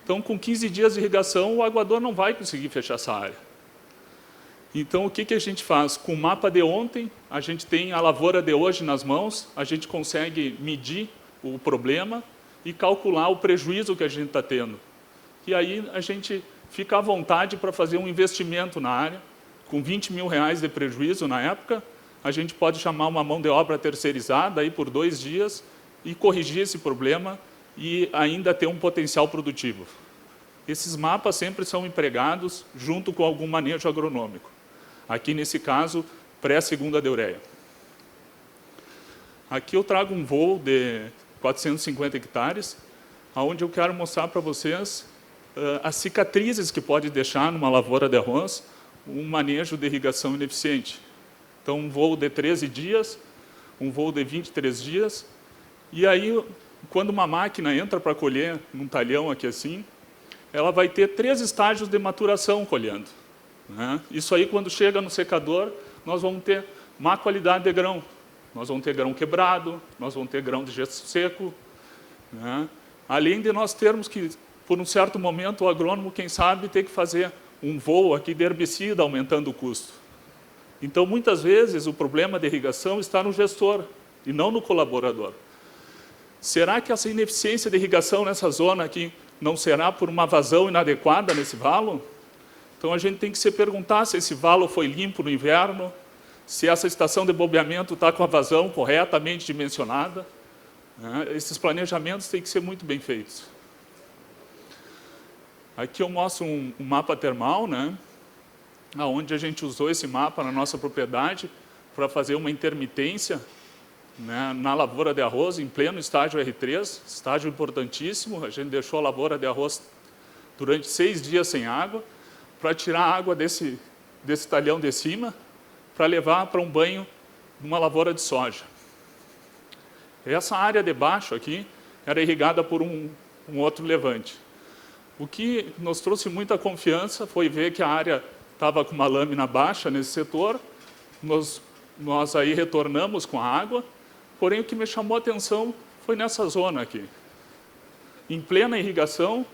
Então, com 15 dias de irrigação, o aguador não vai conseguir fechar essa área. Então, o que a gente faz? Com o mapa de ontem, a gente tem a lavoura de hoje nas mãos, a gente consegue medir o problema e calcular o prejuízo que a gente está tendo. E aí a gente fica à vontade para fazer um investimento na área. Com R$20 mil de prejuízo na época, a gente pode chamar uma mão de obra terceirizada aí por 2 dias e corrigir esse problema e ainda ter um potencial produtivo. esses mapas sempre são empregados junto com algum manejo agronômico. Aqui, nesse caso, pré-segunda de ureia. Aqui eu trago um voo de 450 hectares, onde eu quero mostrar para vocês as cicatrizes que pode deixar numa lavoura de arroz um manejo de irrigação ineficiente. Então, um voo de 13 dias, um voo de 23 dias, e aí, quando uma máquina entra para colher num talhão aqui assim, ela vai ter 3 estágios de maturação colhendo, né? Isso aí, quando chega no secador, nós vamos ter má qualidade de grão. Nós vamos ter grão quebrado, nós vamos ter grão de gesso seco, né? Além de nós termos que, por um certo momento, o agrônomo, quem sabe, ter que fazer um voo aqui de herbicida, aumentando o custo. Então, muitas vezes, o problema de irrigação está no gestor e não no colaborador. Será que essa ineficiência de irrigação nessa zona aqui não será por uma vazão inadequada nesse valo? Então, a gente tem que se perguntar se esse valo foi limpo no inverno, se essa estação de bombeamento está com a vazão corretamente dimensionada, né? Esses planejamentos têm que ser muito bem feitos. Aqui eu mostro um mapa termal, né? Onde a gente usou esse mapa na nossa propriedade para fazer uma intermitência, né, na lavoura de arroz, em pleno estágio R3, estágio importantíssimo. A gente deixou a lavoura de arroz durante 6 dias sem água, para tirar a água desse talhão de cima, para levar para um banho numa lavoura de soja. Essa área de baixo aqui era irrigada por um outro levante. O que nos trouxe muita confiança foi ver que a área estava com uma lâmina baixa nesse setor, nós aí retornamos com a água, porém o que me chamou a atenção foi nessa zona aqui. Em plena irrigação,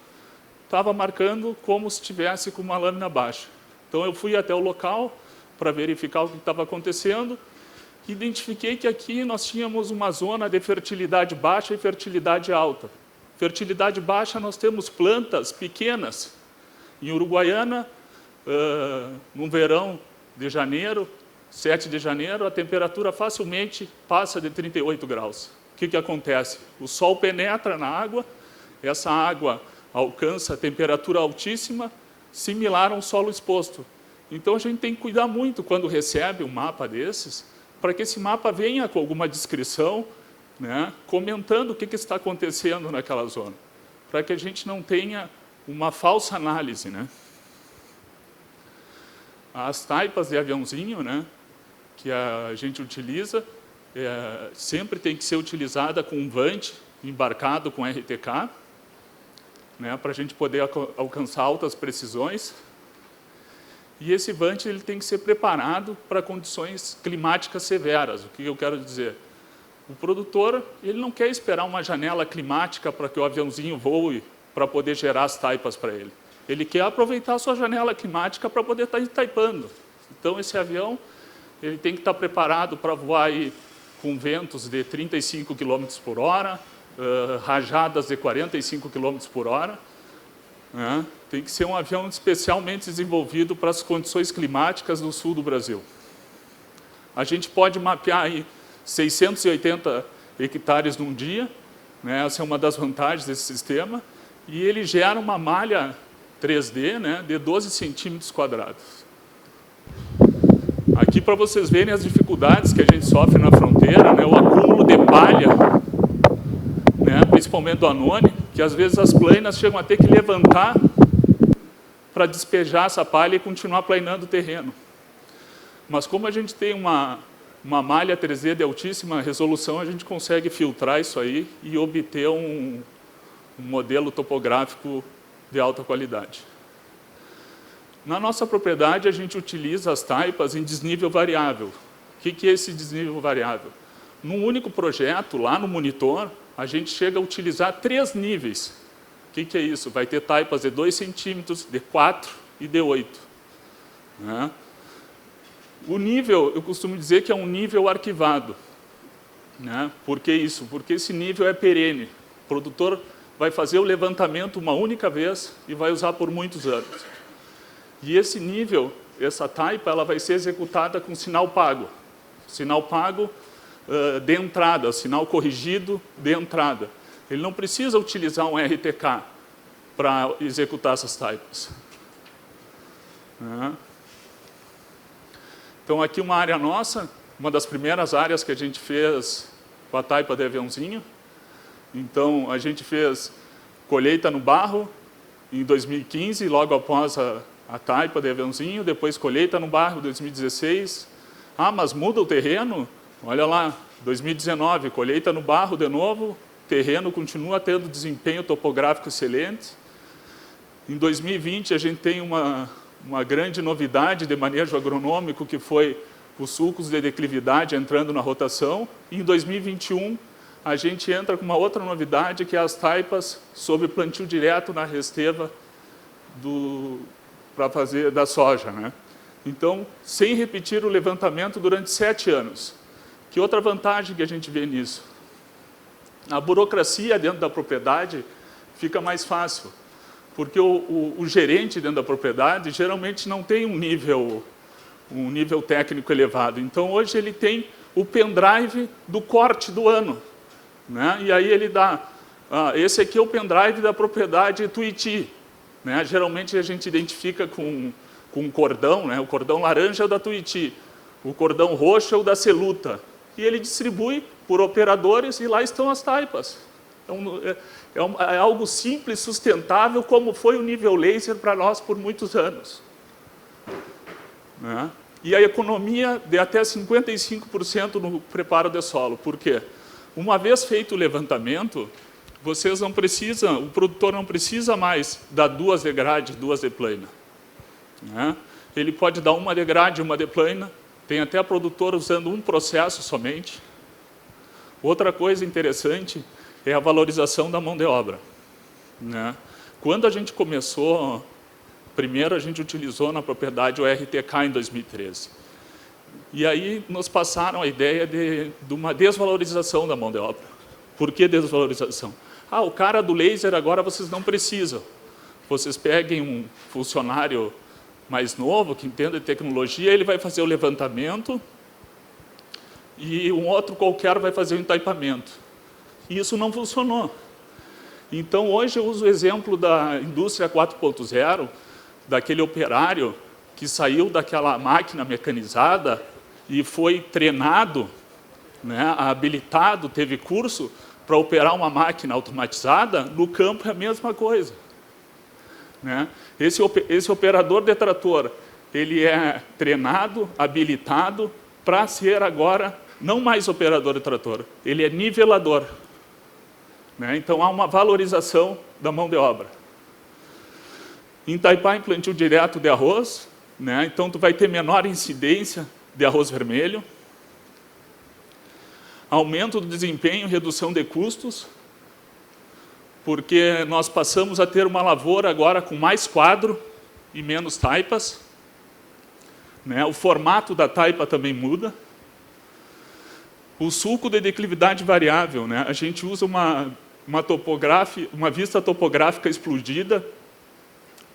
estava marcando como se estivesse com uma lâmina baixa. Então eu fui até o local para verificar o que estava acontecendo, e identifiquei que aqui nós tínhamos uma zona de fertilidade baixa e fertilidade alta. Fertilidade baixa, nós temos plantas pequenas. Em Uruguaiana, no verão de janeiro, 7 de janeiro, a temperatura facilmente passa de 38 graus. O que acontece? O sol penetra na água, essa água alcança a temperatura altíssima, similar a um solo exposto. Então, a gente tem que cuidar muito quando recebe um mapa desses, para que esse mapa venha com alguma descrição, né, comentando o que está acontecendo naquela zona, para que a gente não tenha uma falsa análise, né? As taipas de aviãozinho, né, que a gente utiliza, sempre tem que ser utilizada com um vante embarcado com RTK, né, para a gente poder alcançar altas precisões. E esse vante ele tem que ser preparado para condições climáticas severas. O que eu quero dizer? O produtor ele não quer esperar uma janela climática para que o aviãozinho voe para poder gerar as taipas para ele. Ele quer aproveitar a sua janela climática para poder estar taipando. Então, esse avião ele tem que estar preparado para voar aí com ventos de 35 km por hora, rajadas de 45 km por hora. Né? Tem que ser um avião especialmente desenvolvido para as condições climáticas do sul do Brasil. A gente pode mapear aí 680 hectares num dia, né? Essa é uma das vantagens desse sistema, e ele gera uma malha 3D, né, de 12 centímetros quadrados. Aqui, para vocês verem as dificuldades que a gente sofre na fronteira, né, o acúmulo de palha, né, principalmente do Anone, que às vezes as plainas chegam a ter que levantar para despejar essa palha e continuar plainando o terreno. Mas como a gente tem uma malha 3D de altíssima resolução, a gente consegue filtrar isso aí e obter um modelo topográfico de alta qualidade. Na nossa propriedade, a gente utiliza as taipas em desnível variável. O que é esse desnível variável? Num único projeto, lá no monitor, a gente chega a utilizar 3 níveis. O que é isso? Vai ter taipas de 2 centímetros, de 4 e de 8. Né? O nível, eu costumo dizer que é um nível arquivado. Né? Por que isso? Porque esse nível é perene. O produtor vai fazer o levantamento uma única vez e vai usar por muitos anos. E esse nível, essa taipa, ela vai ser executada com sinal pago. Sinal pago de entrada, sinal corrigido de entrada. Ele não precisa utilizar um RTK para executar essas taipas. Então, aqui uma área nossa, uma das primeiras áreas que a gente fez com a taipa de aviãozinho. Então, a gente fez colheita no barro em 2015, logo após a taipa de aviãozinho, depois colheita no barro em 2016. Ah, mas muda o terreno? Olha lá, 2019, colheita no barro de novo, terreno continua tendo desempenho topográfico excelente. Em 2020, a gente tem uma grande novidade de manejo agronômico, que foi os sulcos de declividade entrando na rotação. E em 2021, a gente entra com uma outra novidade, que é as taipas sob plantio direto na resteva para fazer da soja, né? Então, sem repetir o levantamento durante 7 anos. Que outra vantagem que a gente vê nisso? A burocracia dentro da propriedade fica mais fácil, porque o gerente dentro da propriedade geralmente não tem um nível técnico elevado. Então, hoje ele tem o pendrive do corte do ano, né? E aí ele dá, esse aqui é o pendrive da propriedade Tuiuti, né? Geralmente a gente identifica com um cordão, né? O cordão laranja é o da Tuiuti, o cordão roxo é o da Celuta, e ele distribui por operadores e lá estão as taipas. É algo simples, sustentável, como foi o nível laser para nós por muitos anos, né? E a economia de até 55% no preparo de solo. Por quê? Uma vez feito o levantamento, vocês não precisam, o produtor não precisa mais dar 2 de grade, 2 de plana, né? Ele pode dar 1 de grade, 1 de plana. Tem até produtor usando um processo somente. Outra coisa interessante é a valorização da mão de obra, né? Quando a gente começou, primeiro a gente utilizou na propriedade o RTK em 2013. E aí nos passaram a ideia de uma desvalorização da mão de obra. Por que desvalorização? Ah, o cara do laser agora vocês não precisam. Vocês peguem um funcionário mais novo, que entenda de tecnologia, ele vai fazer o levantamento e um outro qualquer vai fazer o entaipamento. E isso não funcionou. Então, hoje eu uso o exemplo da indústria 4.0, daquele operário que saiu daquela máquina mecanizada e foi treinado, né, habilitado, teve curso para operar uma máquina automatizada. No campo é a mesma coisa, né? Esse operador de trator, ele é treinado, habilitado para ser agora não mais operador de trator, ele é nivelador, né? Então há uma valorização da mão de obra. Entaipar em plantio direto de arroz, né? Então tu vai ter menor incidência de arroz vermelho, aumento do desempenho, redução de custos, porque nós passamos a ter uma lavoura agora com mais quadro e menos taipas, né? O formato da taipa também muda. O sulco de declividade variável, né? A gente usa uma vista topográfica explodida.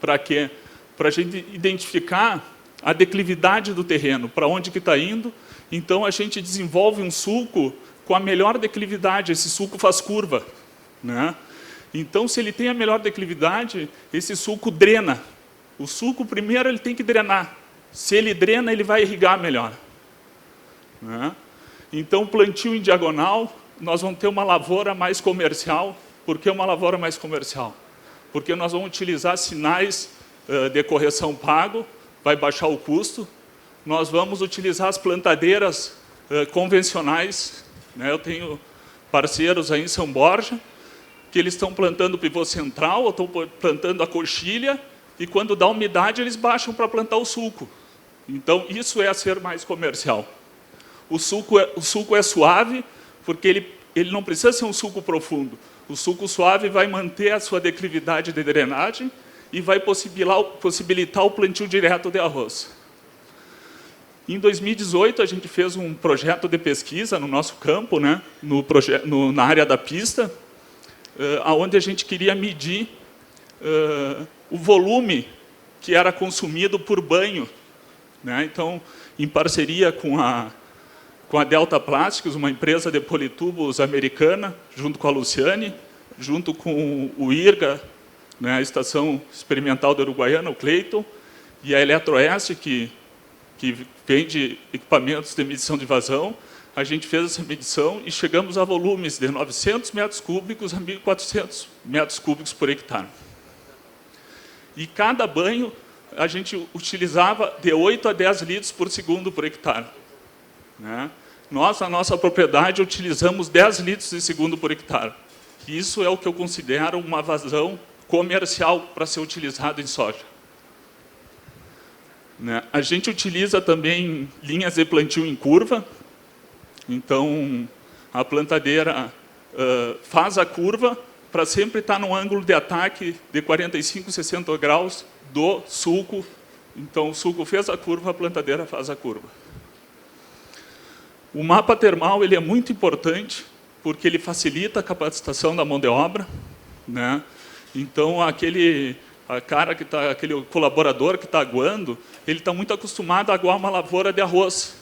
Para quê? Para a gente identificar a declividade do terreno, para onde que está indo. Então, a gente desenvolve um sulco com a melhor declividade. Esse sulco faz curva, né? Então, se ele tem a melhor declividade, esse sulco drena. O sulco, primeiro, ele tem que drenar. Se ele drena, ele vai irrigar melhor, né? Então, plantio em diagonal, nós vamos ter uma lavoura mais comercial. Por que uma lavoura mais comercial? Porque nós vamos utilizar sinais de correção pago, vai baixar o custo. Nós vamos utilizar as plantadeiras convencionais, né? Eu tenho parceiros aí em São Borja, que eles estão plantando o pivô central, ou estão plantando a coxilha, e quando dá umidade, eles baixam para plantar o sulco. Então, isso é ser mais comercial. O sulco é suave, porque ele não precisa ser um sulco profundo. O sulco suave vai manter a sua declividade de drenagem e vai possibilitar o plantio direto de arroz. Em 2018, a gente fez um projeto de pesquisa no nosso campo, né, na área da pista, onde a gente queria medir o volume que era consumido por banho, né? Então, em parceria com a Delta Plásticos, uma empresa de politubos americana, junto com a Luciane, junto com o IRGA, né, a Estação Experimental da Uruguaiana, o Cleiton, e a Eletroeste, que vende equipamentos de medição de vazão. A gente fez essa medição e chegamos a volumes de 900 metros cúbicos a 1.400 metros cúbicos por hectare. E cada banho a gente utilizava de 8 a 10 litros por segundo por hectare, né? Nós, na nossa propriedade, utilizamos 10 litros de segundo por hectare. Isso é o que eu considero uma vazão comercial para ser utilizado em soja, né? A gente utiliza também linhas de plantio em curva. Então, a plantadeira faz a curva para sempre estar no ângulo de ataque de 45, 60 graus do sulco. Então, o sulco fez a curva, a plantadeira faz a curva. O mapa termal ele é muito importante, porque ele facilita a capacitação da mão de obra, né? Então, aquele colaborador que está aguando, ele está muito acostumado a aguar uma lavoura de arroz.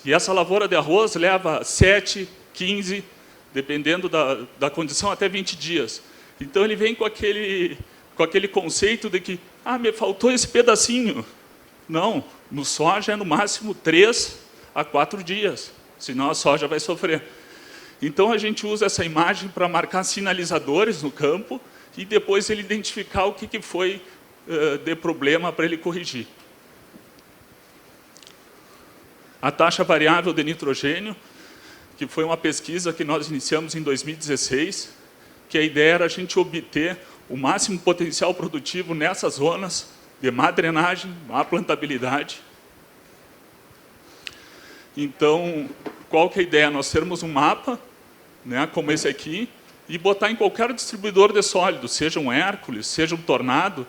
E essa lavoura de arroz leva 7, 15, dependendo da condição, até 20 dias. Então, ele vem com aquele conceito de que, me faltou esse pedacinho. Não, no soja é no máximo 3 a 4 dias, senão a soja vai sofrer. Então, a gente usa essa imagem para marcar sinalizadores no campo e depois ele identificar o que foi de problema para ele corrigir. A taxa variável de nitrogênio, que foi uma pesquisa que nós iniciamos em 2016, que a ideia era a gente obter o máximo potencial produtivo nessas zonas de má drenagem, má plantabilidade. Então, qual que é a ideia? Nós termos um mapa, né, como esse aqui, e botar em qualquer distribuidor de sólidos, seja um Hércules, seja um Tornado.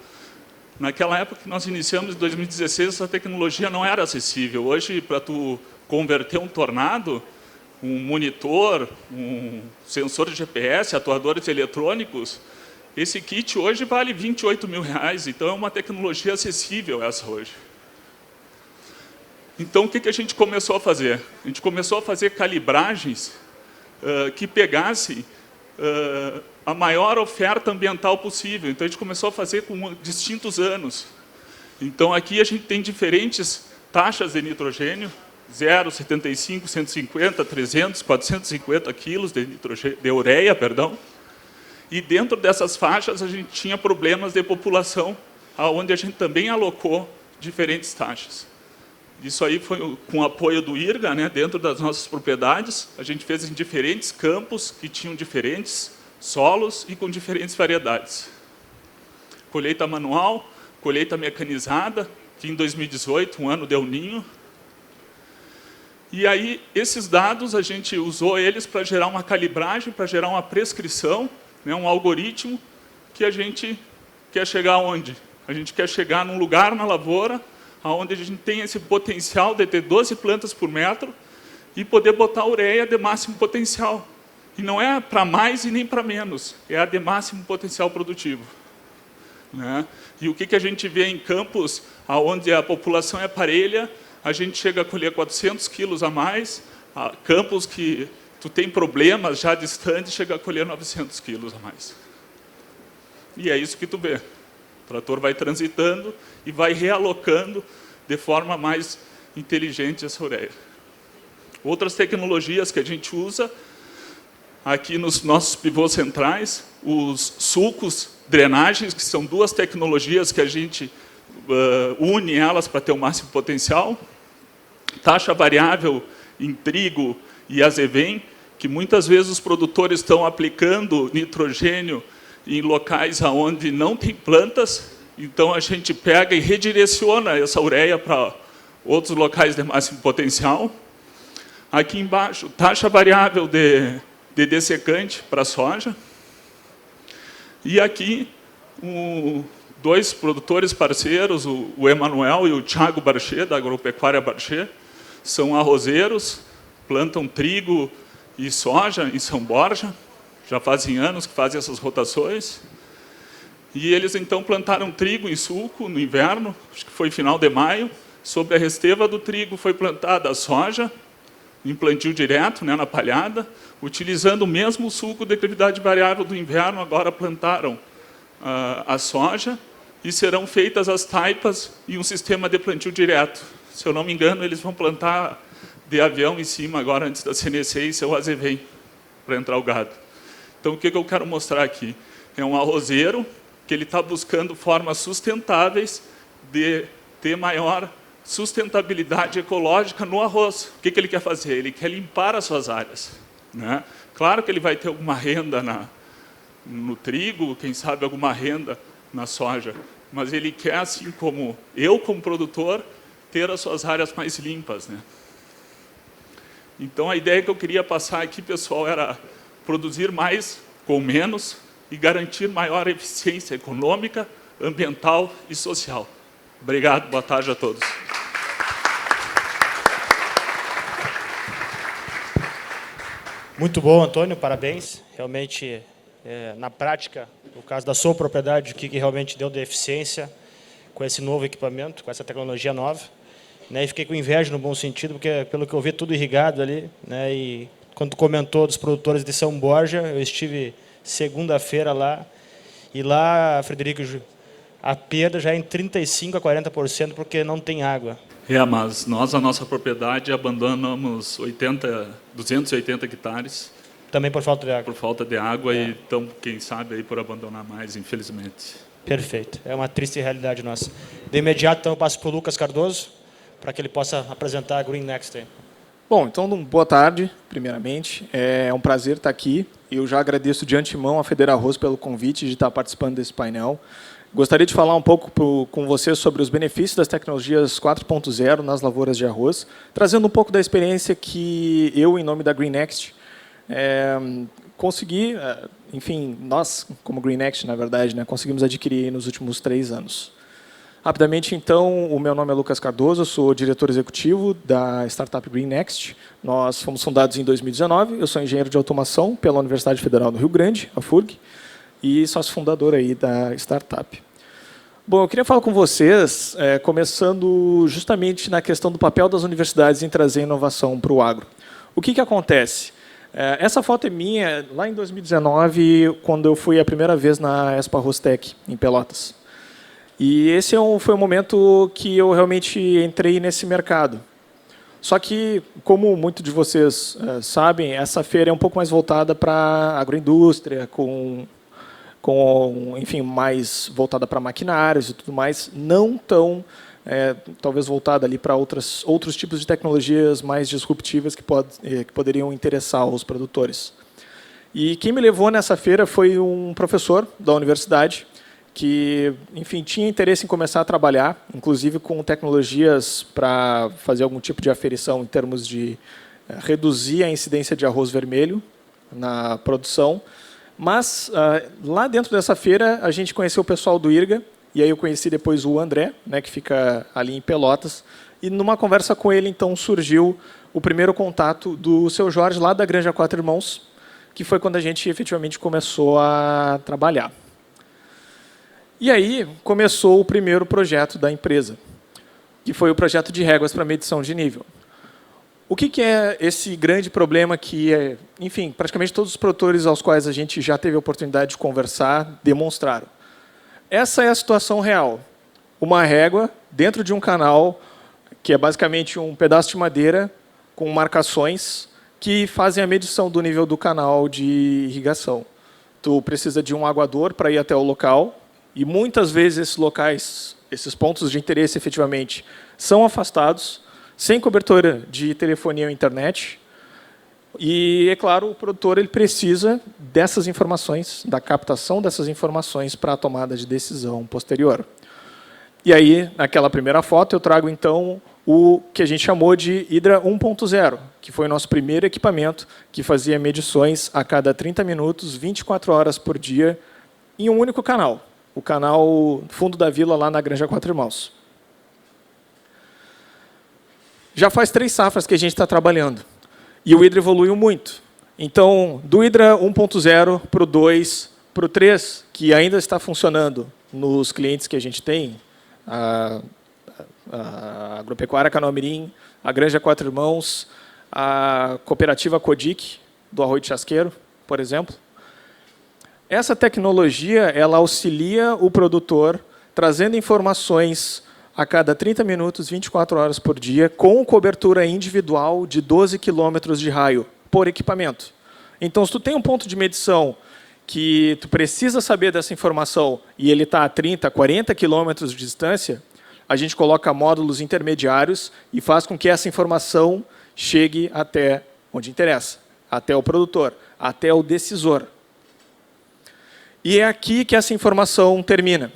Naquela época que nós iniciamos, em 2016, essa tecnologia não era acessível. Hoje, para tu converter um Tornado, um monitor, um sensor de GPS, atuadores eletrônicos, esse kit hoje vale R$28 mil, então é uma tecnologia acessível essa hoje. Então, o que a gente começou a fazer? A gente começou a fazer calibragens que pegassem a maior oferta ambiental possível. Então, a gente começou a fazer com distintos anos. Então, aqui a gente tem diferentes taxas de nitrogênio, 0, 75, 150, 300, 450 quilos de ureia, perdão. E dentro dessas faixas, a gente tinha problemas de população, onde a gente também alocou diferentes taxas. Isso aí foi com o apoio do IRGA, né, dentro das nossas propriedades. A gente fez em diferentes campos que tinham diferentes solos e com diferentes variedades. Colheita manual, colheita mecanizada, que em 2018, um ano deu ninho. E aí, esses dados, a gente usou eles para gerar uma calibragem, para gerar uma prescrição, né, um algoritmo que a gente quer chegar aonde? A gente quer chegar num lugar na lavoura onde a gente tem esse potencial de ter 12 plantas por metro e poder botar ureia de máximo potencial. E não é para mais e nem para menos, é a de máximo potencial produtivo, né? E o que a gente vê em campos onde a população é parelha, a gente chega a colher 400 quilos a mais, campos que tu tem problemas já distantes, chega a colher 900 quilos a mais. E é isso que tu vê. O trator vai transitando e vai realocando de forma mais inteligente essa ureia. Outras tecnologias que a gente usa, aqui nos nossos pivôs centrais, os sulcos, drenagens, que são duas tecnologias que a gente une elas para ter o máximo potencial. Taxa variável em trigo e azevém, que muitas vezes os produtores estão aplicando nitrogênio em locais onde não tem plantas, então a gente pega e redireciona essa ureia para outros locais de máximo potencial. Aqui embaixo, taxa variável de dessecante para soja. E aqui, dois produtores parceiros, o Emanuel e o Thiago Barchet, da Agropecuária Barchet, são arrozeiros, plantam trigo e soja em São Borja, já fazem anos que fazem essas rotações. E eles, então, plantaram trigo em sulco no inverno, acho que foi final de maio. Sobre a resteva do trigo foi plantada a soja, em plantio direto, né, na palhada, utilizando o mesmo sulco de declividade variável do inverno, agora plantaram a soja e serão feitas as taipas e um sistema de plantio direto. Se eu não me engano, eles vão plantar de avião em cima agora, antes da CNC e seu azevém, para entrar o gado. Então, o que eu quero mostrar aqui? É um arrozeiro que ele está buscando formas sustentáveis de ter maior sustentabilidade ecológica no arroz. O que ele quer fazer? Ele quer limpar as suas áreas, né? Claro que ele vai ter alguma renda no trigo, quem sabe alguma renda na soja, mas ele quer, assim como eu, como produtor, ter as suas áreas mais limpas, né? Então, a ideia que eu queria passar aqui, pessoal, era produzir mais com menos e garantir maior eficiência econômica, ambiental e social. Obrigado, boa tarde a todos. Muito bom, Antônio, parabéns. Realmente, na prática, no caso da sua propriedade, o que realmente deu de eficiência com esse novo equipamento, com essa tecnologia nova. Né, e fiquei com inveja no bom sentido, porque, pelo que eu vi, tudo irrigado ali. Né, e quando tu comentou dos produtores de São Borja, eu estive segunda-feira lá, e lá, Frederico, a perda já é em 35% a 40%, porque não tem água. Mas nós, a nossa propriedade, abandonamos 280 hectares. Também por falta de água. Por falta de água, e então, quem sabe, aí por abandonar mais, infelizmente. Perfeito. É uma triste realidade nossa. De imediato, então, eu passo para o Lucas Cardoso, para que ele possa apresentar a Green Next. Bom, então, boa tarde, primeiramente. É um prazer estar aqui. Eu já agradeço de antemão a FederaRoz pelo convite de estar participando desse painel. Gostaria de falar um pouco com vocês sobre os benefícios das tecnologias 4.0 nas lavouras de arroz, trazendo um pouco da experiência que eu, em nome da Green Next, consegui, enfim, nós, como Green Next, na verdade, né, conseguimos adquirir nos últimos 3 anos. Rapidamente, então, o meu nome é Lucas Cardoso, eu sou diretor executivo da startup Green Next. Nós fomos fundados em 2019, eu sou engenheiro de automação pela Universidade Federal do Rio Grande, a FURG, e sócio fundador aí da startup. Bom, eu queria falar com vocês, começando justamente na questão do papel das universidades em trazer inovação para o agro. O que acontece? Essa foto é minha lá em 2019, quando eu fui a primeira vez na Expo Arroztec, em Pelotas. E esse foi o momento que eu realmente entrei nesse mercado. Só que, como muitos de vocês sabem, essa feira é um pouco mais voltada para a agroindústria, enfim, mais voltada para maquinários e tudo mais, não tão, talvez, voltada ali para outros tipos de tecnologias mais disruptivas que poderiam interessar os produtores. E quem me levou nessa feira foi um professor da universidade, que, enfim, tinha interesse em começar a trabalhar, inclusive com tecnologias para fazer algum tipo de aferição em termos de reduzir a incidência de arroz vermelho na produção. Mas, lá dentro dessa feira, a gente conheceu o pessoal do IRGA, e aí eu conheci depois o André, né, que fica ali em Pelotas, e numa conversa com ele, então, surgiu o primeiro contato do seu Jorge, lá da Granja Quatro Irmãos, que foi quando a gente efetivamente começou a trabalhar. E aí começou o primeiro projeto da empresa, que foi o projeto de réguas para medição de nível. O que é esse grande problema que, enfim, praticamente todos os produtores aos quais a gente já teve a oportunidade de conversar demonstraram? Essa é a situação real. Uma régua dentro de um canal, que é basicamente um pedaço de madeira com marcações que fazem a medição do nível do canal de irrigação. Tu precisa de um aguador para ir até o local, e muitas vezes esses locais, esses pontos de interesse, efetivamente, são afastados, sem cobertura de telefonia ou internet. E, é claro, o produtor ele precisa dessas informações, da captação dessas informações para a tomada de decisão posterior. E aí, naquela primeira foto, eu trago, então, o que a gente chamou de Hydra 1.0, que foi o nosso primeiro equipamento que fazia medições a cada 30 minutos, 24 horas por dia, em um único canal. O canal Fundo da Vila, lá na Granja Quatro Irmãos. Já faz 3 safras que a gente está trabalhando. E o Hydra evoluiu muito. Então, do Hydra 1.0 para o 2, para o 3, que ainda está funcionando nos clientes que a gente tem, a Agropecuária Canal-Mirim, a Granja Quatro Irmãos, a Cooperativa Codic, do Arroio de Chasqueiro, por exemplo. Essa tecnologia ela auxilia o produtor trazendo informações a cada 30 minutos, 24 horas por dia, com cobertura individual de 12 quilômetros de raio por equipamento. Então, se tu tem um ponto de medição que tu precisa saber dessa informação e ele está a 30, 40 quilômetros de distância, a gente coloca módulos intermediários e faz com que essa informação chegue até onde interessa, até o produtor, até o decisor. E é aqui que essa informação termina.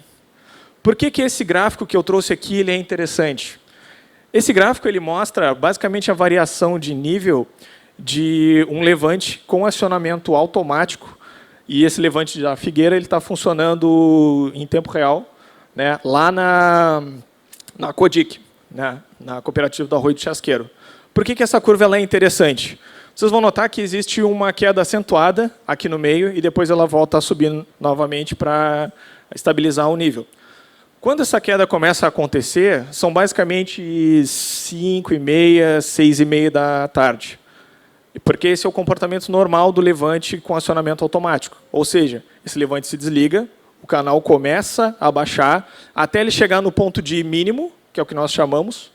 Por que esse gráfico que eu trouxe aqui ele é interessante? Esse gráfico ele mostra basicamente a variação de nível de um levante com acionamento automático. E esse levante da Figueira está funcionando em tempo real, né, lá na CODIC, né, na Cooperativa do Arroio do Chasqueiro. Por que essa curva ela é interessante? Vocês vão notar que existe uma queda acentuada aqui no meio e depois ela volta a subir novamente para estabilizar o nível. Quando essa queda começa a acontecer, são basicamente 5h30, 6h30 da tarde. Porque esse é o comportamento normal do levante com acionamento automático. Ou seja, esse levante se desliga, o canal começa a baixar até ele chegar no ponto de mínimo, que é o que nós chamamos,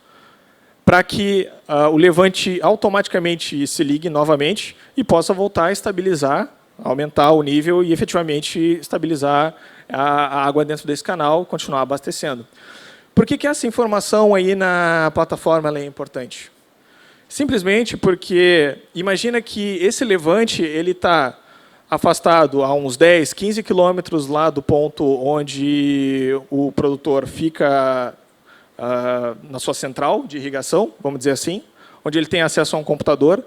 para que o levante automaticamente se ligue novamente e possa voltar a estabilizar, aumentar o nível e efetivamente estabilizar a água dentro desse canal e continuar abastecendo. Por que essa informação aí na plataforma ela é importante? Simplesmente porque imagina que esse levante ele está afastado a uns 10, 15 quilômetros lá do ponto onde o produtor fica na sua central de irrigação, vamos dizer assim, onde ele tem acesso a um computador.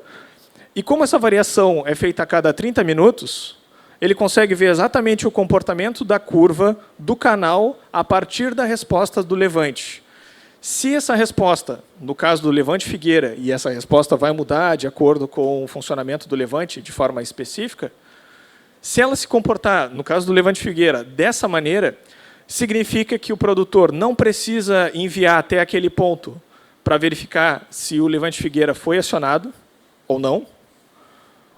E como essa variação é feita a cada 30 minutos, ele consegue ver exatamente o comportamento da curva do canal a partir da resposta do levante. Se essa resposta, no caso do levante Figueira, e essa resposta vai mudar de acordo com o funcionamento do levante de forma específica, se ela se comportar, no caso do levante Figueira, dessa maneira, significa que o produtor não precisa enviar até aquele ponto para verificar se o levante Figueira foi acionado ou não.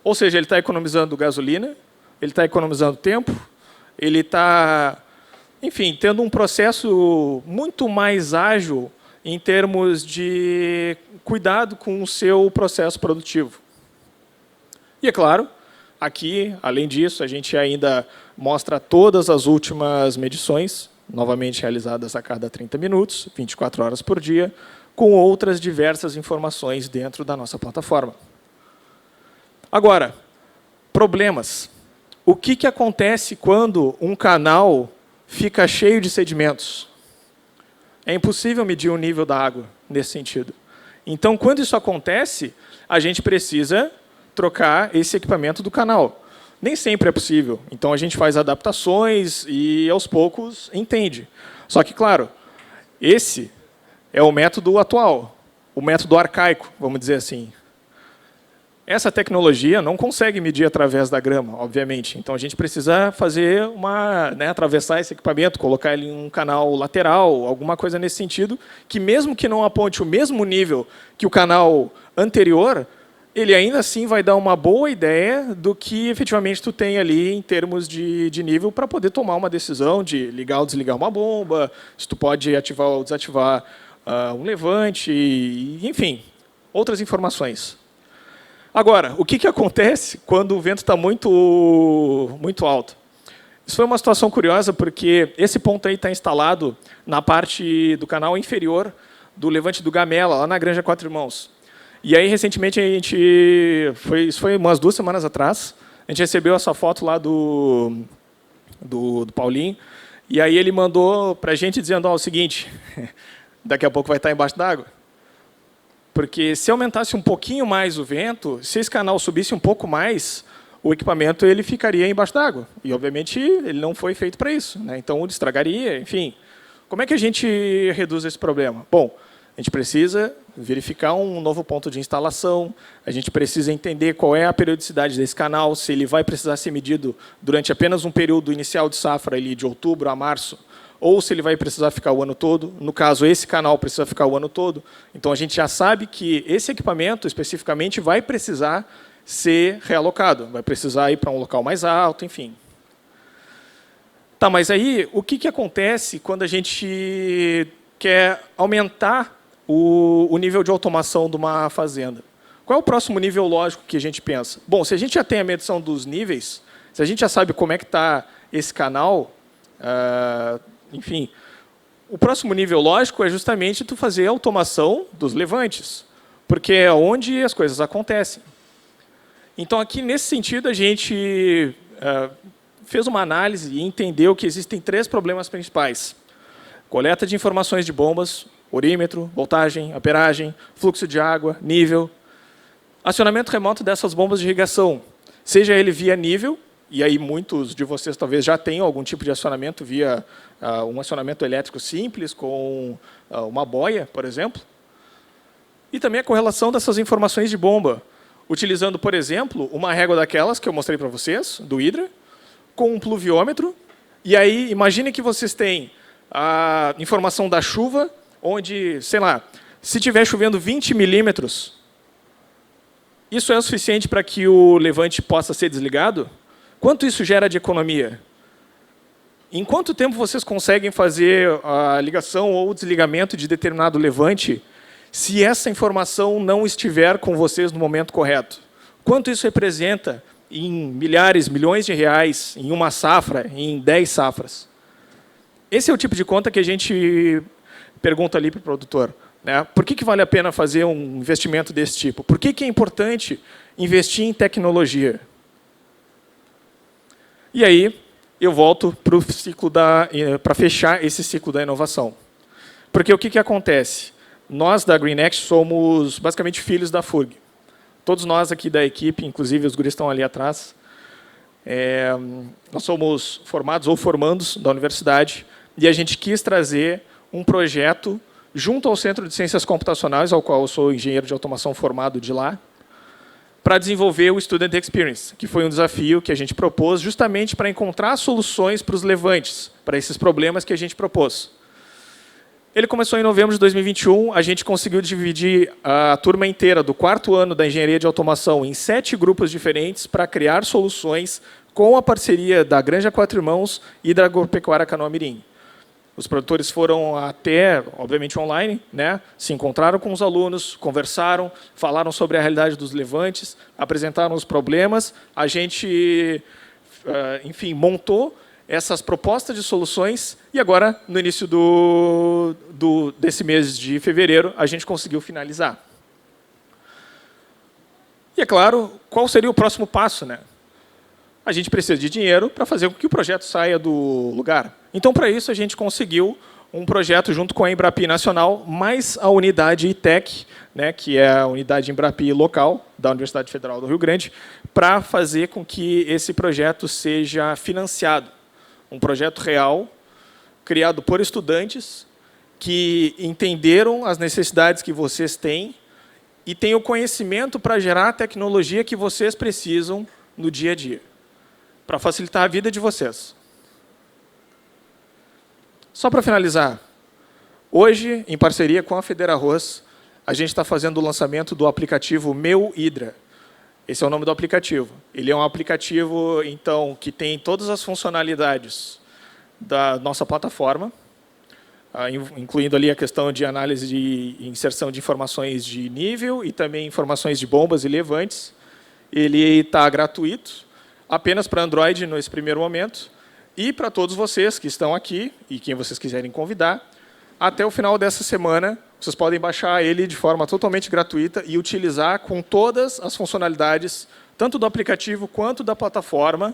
Ou seja, ele está economizando gasolina, ele está economizando tempo, ele está, enfim, tendo um processo muito mais ágil em termos de cuidado com o seu processo produtivo. E, é claro, aqui, além disso, a gente ainda mostra todas as últimas medições, novamente realizadas a cada 30 minutos, 24 horas por dia, com outras diversas informações dentro da nossa plataforma. Agora, problemas. O que acontece quando um canal fica cheio de sedimentos? É impossível medir o nível da água nesse sentido. Então, quando isso acontece, a gente precisa trocar esse equipamento do canal. Nem sempre é possível. Então, a gente faz adaptações e, aos poucos, entende. Só que, claro, esse é o método atual, o método arcaico, vamos dizer assim. Essa tecnologia não consegue medir através da grama, obviamente. Então, a gente precisa fazer atravessar esse equipamento, colocar ele em um canal lateral, alguma coisa nesse sentido, que mesmo que não aponte o mesmo nível que o canal anterior, ele ainda assim vai dar uma boa ideia do que efetivamente tu tem ali em termos de nível para poder tomar uma decisão de ligar ou desligar uma bomba, se tu pode ativar ou desativar um levante, enfim, outras informações. Agora, o que acontece quando o vento está muito alto? Isso foi uma situação curiosa, porque esse ponto aí está instalado na parte do canal inferior do levante do Gamela, lá na Granja Quatro Irmãos. E aí, recentemente, isso foi umas 2 semanas atrás, a gente recebeu essa foto lá do Paulinho, e aí ele mandou para a gente dizendo, o seguinte, daqui a pouco vai estar embaixo d'água. Porque se aumentasse um pouquinho mais o vento, se esse canal subisse um pouco mais, o equipamento ele ficaria embaixo d'água. E, obviamente, ele não foi feito para isso, né? Então, ele estragaria, enfim. Como é que a gente reduz esse problema? Bom, a gente precisa verificar um novo ponto de instalação, a gente precisa entender qual é a periodicidade desse canal, se ele vai precisar ser medido durante apenas um período inicial de safra, ali, de outubro a março, ou se ele vai precisar ficar o ano todo. No caso, esse canal precisa ficar o ano todo. Então, a gente já sabe que esse equipamento, especificamente, vai precisar ser realocado, vai precisar ir para um local mais alto, enfim. Tá, mas aí o que acontece quando a gente quer aumentar o nível de automação de uma fazenda? Qual é o próximo nível lógico que a gente pensa? Bom, se a gente já tem a medição dos níveis, se a gente já sabe como é que está esse canal, enfim, o próximo nível lógico é justamente tu fazer a automação dos levantes, porque é onde as coisas acontecem. Então, aqui, nesse sentido, a gente fez uma análise e entendeu que existem 3 problemas principais. Coleta de informações de bombas, orímetro, voltagem, amperagem, fluxo de água, nível. Acionamento remoto dessas bombas de irrigação, seja ele via nível, e aí muitos de vocês talvez já tenham algum tipo de acionamento via um acionamento elétrico simples, com uma boia, por exemplo. E também a correlação dessas informações de bomba, utilizando, por exemplo, uma régua daquelas que eu mostrei para vocês, do Hydra, com um pluviômetro. E aí, imagine que vocês têm a informação da chuva, onde, sei lá, se estiver chovendo 20 milímetros, isso é o suficiente para que o levante possa ser desligado? Quanto isso gera de economia? Em quanto tempo vocês conseguem fazer a ligação ou o desligamento de determinado levante se essa informação não estiver com vocês no momento correto? Quanto isso representa em milhares, milhões de reais, em uma safra, em 10 safras? Esse é o tipo de conta que a gente pergunta ali para o produtor. Né? Por que vale a pena fazer um investimento desse tipo? Por que é importante investir em tecnologia? E aí, eu volto para o ciclo para fechar esse ciclo da inovação. Porque o que acontece? Nós, da GreenX, somos basicamente filhos da FURG. Todos nós aqui da equipe, inclusive os guris estão ali atrás, nós somos formados ou formandos da universidade, e a gente quis trazer um projeto junto ao Centro de Ciências Computacionais, ao qual eu sou engenheiro de automação formado de lá, para desenvolver o Student Experience, que foi um desafio que a gente propôs justamente para encontrar soluções para os levantes, para esses problemas que a gente propôs. Ele começou em novembro de 2021, a gente conseguiu dividir a turma inteira do 4º ano da Engenharia de Automação em 7 grupos diferentes para criar soluções com a parceria da Granja Quatro Irmãos e da Agropecuária Canoa Mirim. Os produtores foram até, obviamente, online, né? Se encontraram com os alunos, conversaram, falaram sobre a realidade dos levantes, apresentaram os problemas. A gente, enfim, montou essas propostas de soluções e agora, no início desse mês de fevereiro, a gente conseguiu finalizar. E, é claro, qual seria o próximo passo, né? A gente precisa de dinheiro para fazer com que o projeto saia do lugar. Então, para isso, a gente conseguiu um projeto junto com a Embrapi Nacional, mais a unidade ITEC, né, que é a unidade Embrapi local da Universidade Federal do Rio Grande, para fazer com que esse projeto seja financiado. Um projeto real, criado por estudantes que entenderam as necessidades que vocês têm e têm o conhecimento para gerar a tecnologia que vocês precisam no dia a dia, para facilitar a vida de vocês. Só para finalizar, hoje, em parceria com a FederaROS, a gente está fazendo o lançamento do aplicativo Meu Hydra. Esse é o nome do aplicativo. Ele é um aplicativo, então, que tem todas as funcionalidades da nossa plataforma, incluindo ali a questão de análise de inserção de informações de nível e também informações de bombas e levantes. Ele está gratuito, apenas para Android nesse primeiro momento, e para todos vocês que estão aqui, e quem vocês quiserem convidar, até o final dessa semana, vocês podem baixar ele de forma totalmente gratuita e utilizar com todas as funcionalidades, tanto do aplicativo quanto da plataforma,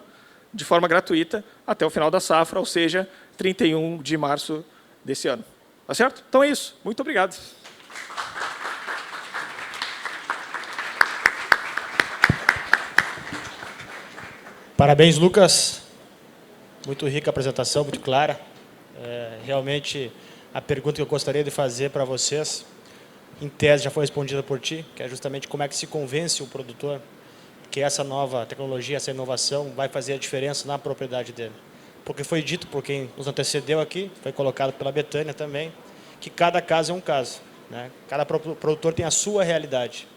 de forma gratuita, até o final da safra, ou seja, 31 de março desse ano. Tá certo? Então é isso. Muito obrigado. Parabéns, Lucas. Muito rica a apresentação, muito clara. Realmente, a pergunta que eu gostaria de fazer para vocês, em tese, já foi respondida por ti, que é justamente como é que se convence o produtor que essa nova tecnologia, essa inovação vai fazer a diferença na propriedade dele. Porque foi dito por quem nos antecedeu aqui, foi colocado pela Betânia também, que cada caso é um caso, né? Cada produtor tem a sua realidade.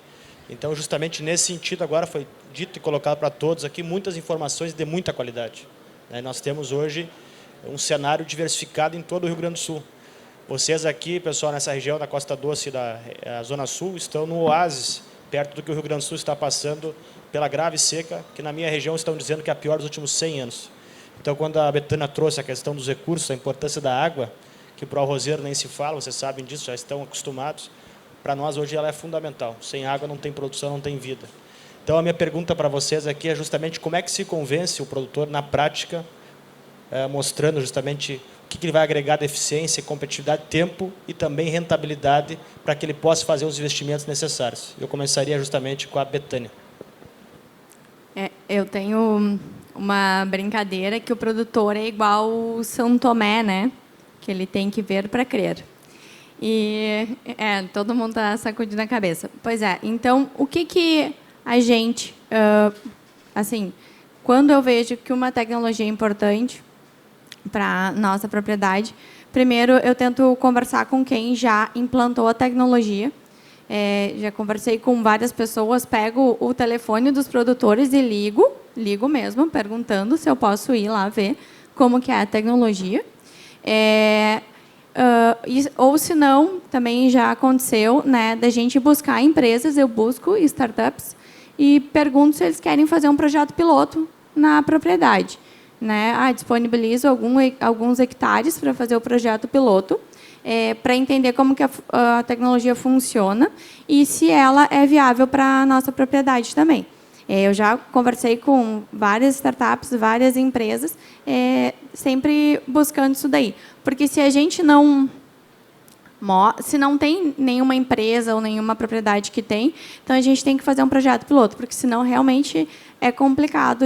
Então, justamente nesse sentido, agora foi dito e colocado para todos aqui muitas informações de muita qualidade. Nós temos hoje um cenário diversificado em todo o Rio Grande do Sul. Vocês aqui, pessoal, nessa região da Costa Doce da Zona Sul, estão no oásis, perto do que o Rio Grande do Sul está passando pela grave seca, que na minha região estão dizendo que é a pior dos últimos 100 anos. Então, quando a Betânia trouxe a questão dos recursos, a importância da água, que para o arrozeiro nem se fala, vocês sabem disso, já estão acostumados, para nós hoje ela é fundamental. Sem água não tem produção, não tem vida. Então, a minha pergunta para vocês aqui é justamente como é que se convence o produtor na prática, mostrando justamente o que ele vai agregar de eficiência, competitividade, tempo e também rentabilidade para que ele possa fazer os investimentos necessários. Eu começaria justamente com a Betânia. Eu tenho uma brincadeira que o produtor é igual o São Tomé, né? Que ele tem que ver para crer. E todo mundo está sacudindo a cabeça. Pois é, então, o que a gente... assim, quando eu vejo que uma tecnologia é importante para a nossa propriedade, primeiro eu tento conversar com quem já implantou a tecnologia. Já conversei com várias pessoas, pego o telefone dos produtores e ligo mesmo, perguntando se eu posso ir lá ver como que é a tecnologia. Ou se não, também já aconteceu, né, da gente buscar empresas, eu busco startups e pergunto se eles querem fazer um projeto piloto na propriedade. Né? Disponibilizo alguns hectares para fazer o projeto piloto, para entender como que a tecnologia funciona e se ela é viável para a nossa propriedade também. Eu já conversei com várias startups, várias empresas, sempre buscando isso daí. Porque se a gente se não tem nenhuma empresa ou nenhuma propriedade que tem, então a gente tem que fazer um projeto piloto, porque senão realmente é complicado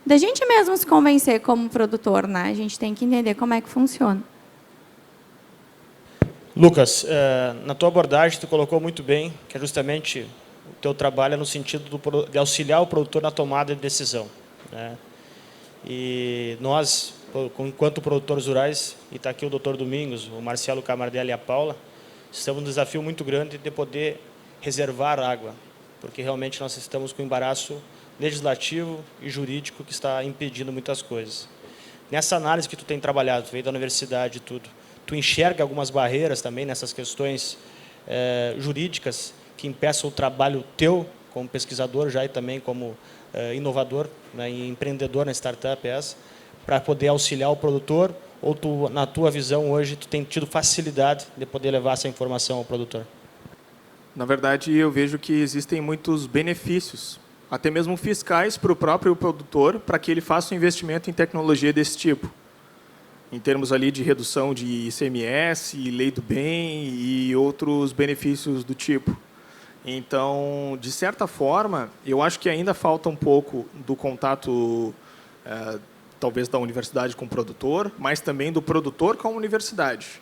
da gente mesmo se convencer como produtor, né? A gente tem que entender como é que funciona. Lucas, na tua abordagem, tu colocou muito bem que é justamente o teu trabalho no sentido de auxiliar o produtor na tomada de decisão, né? E nós, enquanto produtores rurais, e está aqui o Dr. Domingos, o Marcelo Camardelli e a Paula, estamos num desafio muito grande de poder reservar água, porque realmente nós estamos com um embaraço legislativo e jurídico que está impedindo muitas coisas. Nessa análise que tu tem trabalhado, tu veio da universidade e tudo, tu enxerga algumas barreiras também nessas questões jurídicas que impeçam o trabalho teu como pesquisador já e também como inovador, né, e empreendedor na startup para poder auxiliar o produtor, ou tu, na tua visão hoje, tu tem tido facilidade de poder levar essa informação ao produtor? Na verdade, eu vejo que existem muitos benefícios, até mesmo fiscais, para o próprio produtor, para que ele faça um investimento em tecnologia desse tipo. Em termos ali de redução de ICMS, lei do bem e outros benefícios do tipo. Então, de certa forma, eu acho que ainda falta um pouco do contato, talvez, da universidade com o produtor, mas também do produtor com a universidade.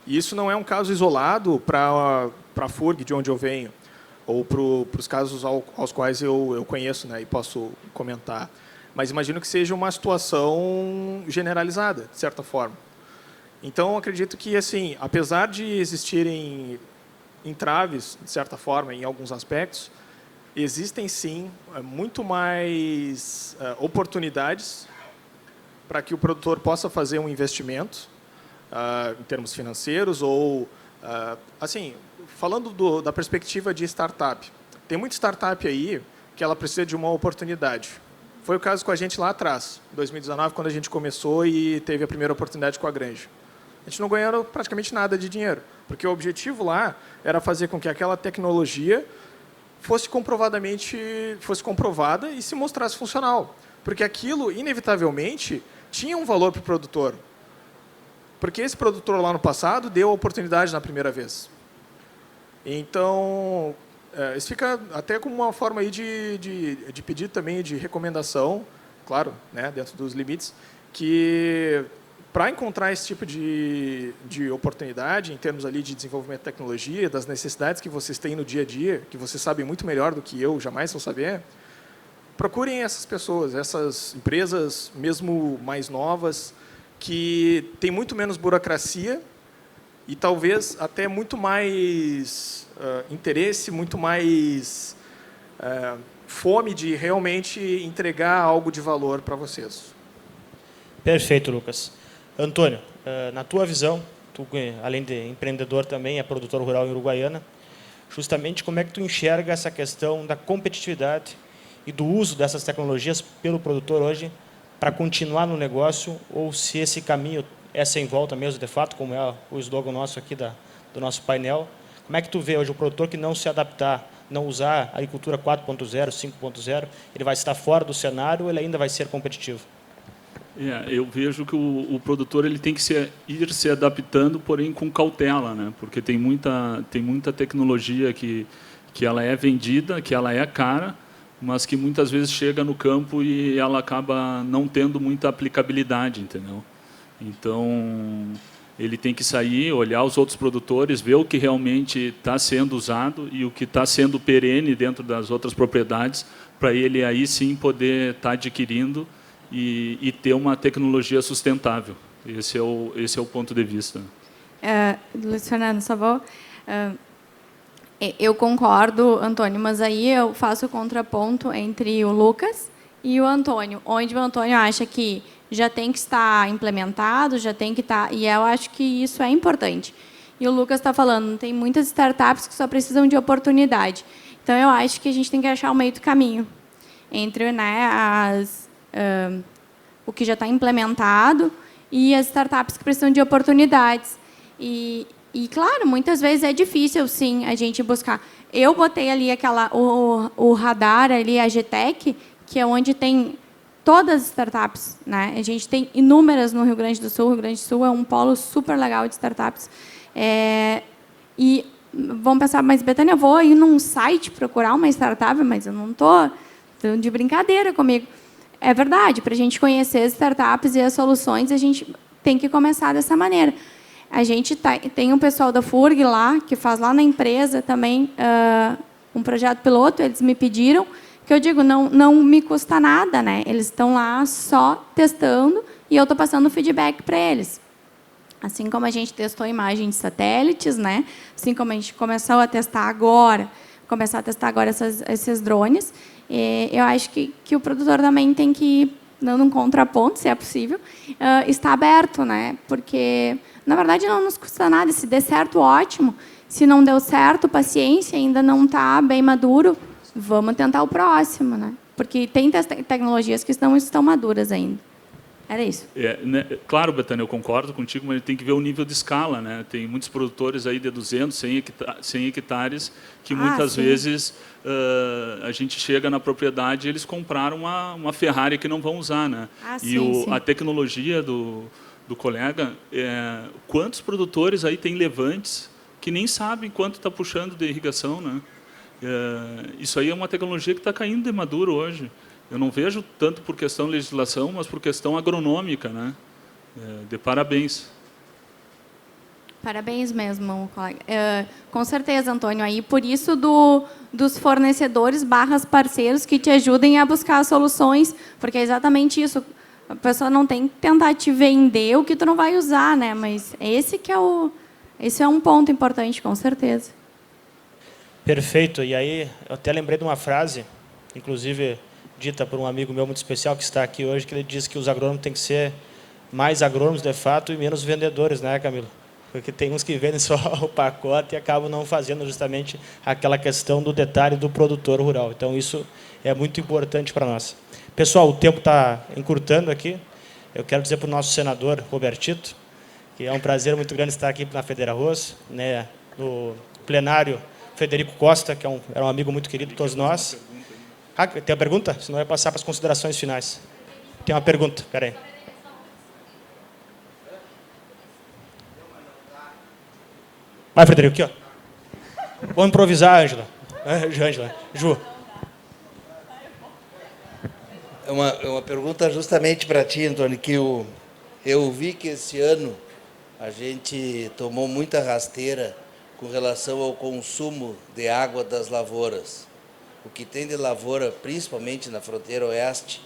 E isso não é um caso isolado para a FURG, de onde eu venho, ou para os casos aos quais eu conheço, né, e posso comentar. Mas imagino que seja uma situação generalizada, de certa forma. Então, acredito que, assim, apesar de existirem entraves, de certa forma, em alguns aspectos, existem, sim, muito mais oportunidades para que o produtor possa fazer um investimento, em termos financeiros, ou, assim, falando da perspectiva de startup. Tem muita startup aí que ela precisa de uma oportunidade. Foi o caso com a gente lá atrás, em 2019, quando a gente começou e teve a primeira oportunidade com a Granja. A gente não ganhou praticamente nada de dinheiro, porque o objetivo lá era fazer com que aquela tecnologia fosse comprovada e se mostrasse funcional. Porque aquilo, inevitavelmente, tinha um valor para o produtor. Porque esse produtor lá no passado deu a oportunidade na primeira vez. Então, isso fica até como uma forma aí de pedido também, de recomendação, claro, né, dentro dos limites, que para encontrar esse tipo de oportunidade, em termos ali de desenvolvimento de tecnologia, das necessidades que vocês têm no dia a dia, que vocês sabem muito melhor do que eu jamais vou saber, procurem essas pessoas, essas empresas, mesmo mais novas, que têm muito menos burocracia e talvez até muito mais interesse, muito mais fome de realmente entregar algo de valor para vocês. Perfeito, Lucas. Antônio, na tua visão, tu, além de empreendedor também, é produtor rural em Uruguaiana, justamente como é que tu enxerga essa questão da competitividade e do uso dessas tecnologias pelo produtor hoje para continuar no negócio, ou se esse caminho é sem volta mesmo, de fato, como é o slogan nosso aqui do nosso painel. Como é que tu vê hoje o produtor que não se adaptar, não usar a agricultura 4.0, 5.0, ele vai estar fora do cenário ou ele ainda vai ser competitivo? Eu vejo que o produtor ele tem que ir se adaptando, porém com cautela, né? Porque tem muita tecnologia que ela é vendida, que ela é cara, mas que muitas vezes chega no campo e ela acaba não tendo muita aplicabilidade, entendeu? Então, ele tem que sair, olhar os outros produtores, ver o que realmente está sendo usado e o que está sendo perene dentro das outras propriedades, para ele aí sim poder estar adquirindo e ter uma tecnologia sustentável. Esse é o ponto de vista. Luiz Fernando, só vou... eu concordo, Antônio, mas aí eu faço o contraponto entre o Lucas e o Antônio, onde o Antônio acha que já tem que estar implementado, já tem que estar... E eu acho que isso é importante. E o Lucas está falando, tem muitas startups que só precisam de oportunidade. Então, eu acho que a gente tem que achar o meio do caminho entre, né, o que já está implementado e as startups que precisam de oportunidades. E, claro, muitas vezes é difícil, sim, a gente buscar. Eu botei ali o radar, ali, a GTEC, que é onde tem todas as startups, né? A gente tem inúmeras no Rio Grande do Sul. O Rio Grande do Sul é um polo super legal de startups. E vão pensar, mas, Betânia, eu vou ir num site procurar uma startup, mas eu não estou de brincadeira comigo. É verdade, para a gente conhecer as startups e as soluções, a gente tem que começar dessa maneira. A gente tem um pessoal da FURG lá, que faz lá na empresa também um projeto piloto, eles me pediram, que eu digo, não me custa nada, né? Eles estão lá só testando e eu estou passando feedback para eles. Assim como a gente testou imagem de satélites, né? Assim como a gente começou a testar agora, esses drones, eu acho que o produtor também tem que, dando um contraponto, se é possível, estar aberto, né? Porque, na verdade, não nos custa nada. Se der certo, ótimo. Se não deu certo, paciência, ainda não está bem maduro, vamos tentar o próximo, né? Porque tem tecnologias que não estão maduras ainda. Era isso. Claro, Betânia, eu concordo contigo, mas tem que ver o nível de escala, né? Tem muitos produtores aí de 200, 100 hectares que muitas vezes a gente chega na propriedade e eles compraram uma Ferrari que não vão usar, né? A tecnologia do colega, quantos produtores aí tem levantes que nem sabem quanto está puxando de irrigação, né? Isso aí é uma tecnologia que está caindo de maduro hoje. Eu não vejo tanto por questão de legislação, mas por questão agronômica, né? De parabéns. Parabéns mesmo, colega. Com certeza, Antônio. Aí, por isso, dos fornecedores / parceiros que te ajudem a buscar soluções, porque é exatamente isso. A pessoa não tem que tentar te vender o que tu não vai usar, né? Mas esse é um ponto importante, com certeza. Perfeito. E aí, eu até lembrei de uma frase, inclusive dita por um amigo meu muito especial que está aqui hoje, que ele diz que os agrônomos têm que ser mais agrônomos de fato e menos vendedores, né, Camilo? Porque tem uns que vendem só o pacote e acabam não fazendo justamente aquela questão do detalhe do produtor rural. Então, isso é muito importante para nós. Pessoal, o tempo está encurtando aqui. Eu quero dizer para o nosso senador, Robertito, que é um prazer muito grande estar aqui na Federarroz, né, no plenário Frederico Costa, que era um amigo muito querido de todos nós. Tem uma pergunta? Senão eu ia passar para as considerações finais. Tem uma pergunta, espera aí. Vai, Frederico, aqui, ó. Vamos improvisar, Ângela. Ju. É uma pergunta justamente para ti, Antônio, que eu vi que esse ano a gente tomou muita rasteira com relação ao consumo de água das lavouras. O que tem de lavoura, principalmente na fronteira oeste,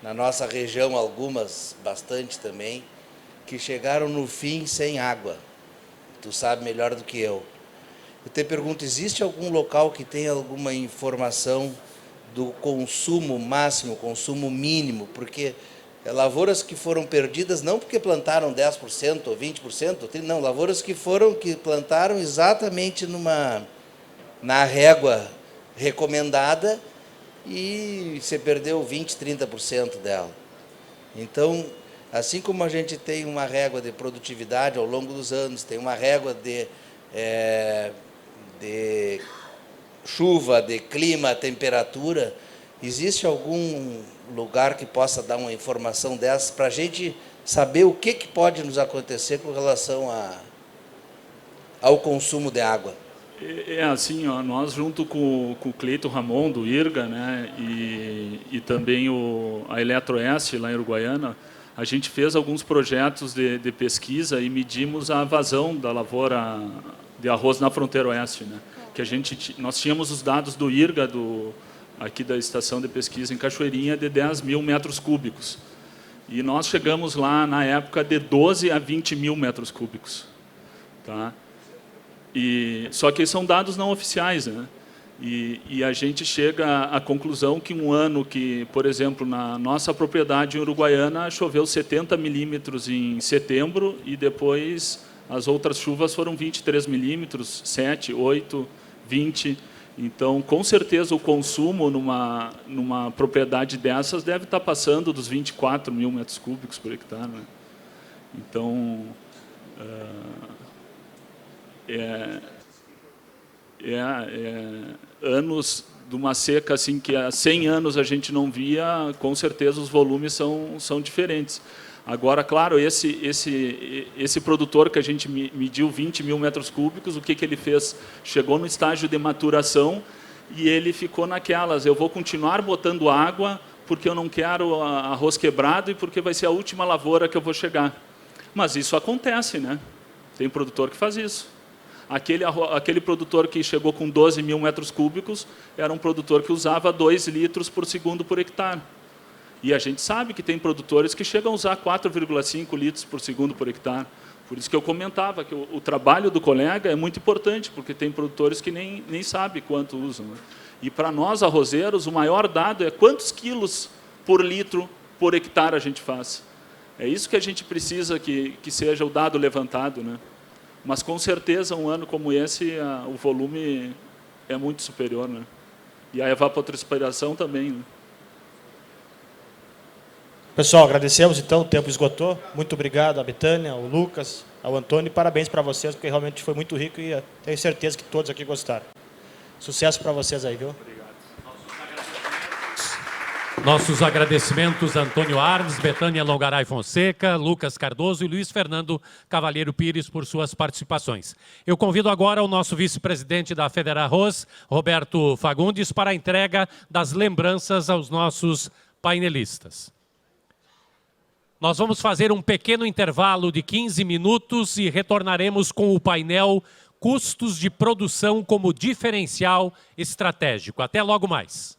na nossa região, algumas, bastante também, que chegaram no fim sem água. Tu sabe melhor do que eu. Eu te pergunto, existe algum local que tenha alguma informação do consumo máximo, consumo mínimo? Porque lavouras que foram perdidas não porque plantaram 10% ou 20%, não, lavouras que plantaram exatamente na régua recomendada e se perdeu 20%, 30% dela. Então, assim como a gente tem uma régua de produtividade ao longo dos anos, tem uma régua de chuva, de clima, temperatura, existe algum lugar que possa dar uma informação dessa para a gente saber o que pode nos acontecer com relação ao consumo de água? Assim, ó, nós junto com o Cleito Ramon, do IRGA, né, e também a Eletroeste, lá em Uruguaiana, a gente fez alguns projetos de pesquisa e medimos a vazão da lavoura de arroz na fronteira oeste, né, que nós tínhamos os dados do IRGA, aqui da estação de pesquisa em Cachoeirinha, de 10 mil metros cúbicos. E nós chegamos lá, na época, de 12 a 20 mil metros cúbicos. Tá? Só que são dados não oficiais, né? E a gente chega à conclusão que um ano que, por exemplo, na nossa propriedade em Uruguaiana, choveu 70 milímetros em setembro e depois as outras chuvas foram 23 milímetros, 7, 8, 20. Então, com certeza, o consumo numa propriedade dessas deve estar passando dos 24 mil metros cúbicos por hectare, né? Então, anos de uma seca assim que há 100 anos a gente não via, com certeza os volumes são diferentes. Agora, claro, esse produtor que a gente mediu 20 mil metros cúbicos, o que ele fez? Chegou no estágio de maturação e ele ficou naquelas, eu vou continuar botando água porque eu não quero arroz quebrado e porque vai ser a última lavoura que eu vou chegar. Mas isso acontece, né? Tem produtor que faz isso. Aquele produtor que chegou com 12 mil metros cúbicos era um produtor que usava 2 litros por segundo por hectare. E a gente sabe que tem produtores que chegam a usar 4,5 litros por segundo por hectare. Por isso que eu comentava que o trabalho do colega é muito importante, porque tem produtores que nem sabem quanto usam, né? E para nós, arrozeiros, o maior dado é quantos quilos por litro por hectare a gente faz. É isso que a gente precisa que seja o dado levantado, né? Mas, com certeza, um ano como esse, o volume é muito superior, né? E a evapotranspiração também, né? Pessoal, agradecemos, então, o tempo esgotou. Muito obrigado à Betânia, ao Lucas, ao Antônio, e parabéns para vocês, porque realmente foi muito rico e tenho certeza que todos aqui gostaram. Sucesso para vocês aí, viu? Nossos agradecimentos a Antônio Arnes, Betânia Longaray Fonseca, Lucas Cardoso e Luiz Fernando Cavalheiro Pires por suas participações. Eu convido agora o nosso vice-presidente da Federarroz, Roberto Fagundes, para a entrega das lembranças aos nossos painelistas. Nós vamos fazer um pequeno intervalo de 15 minutos e retornaremos com o painel Custos de Produção como Diferencial Estratégico. Até logo mais.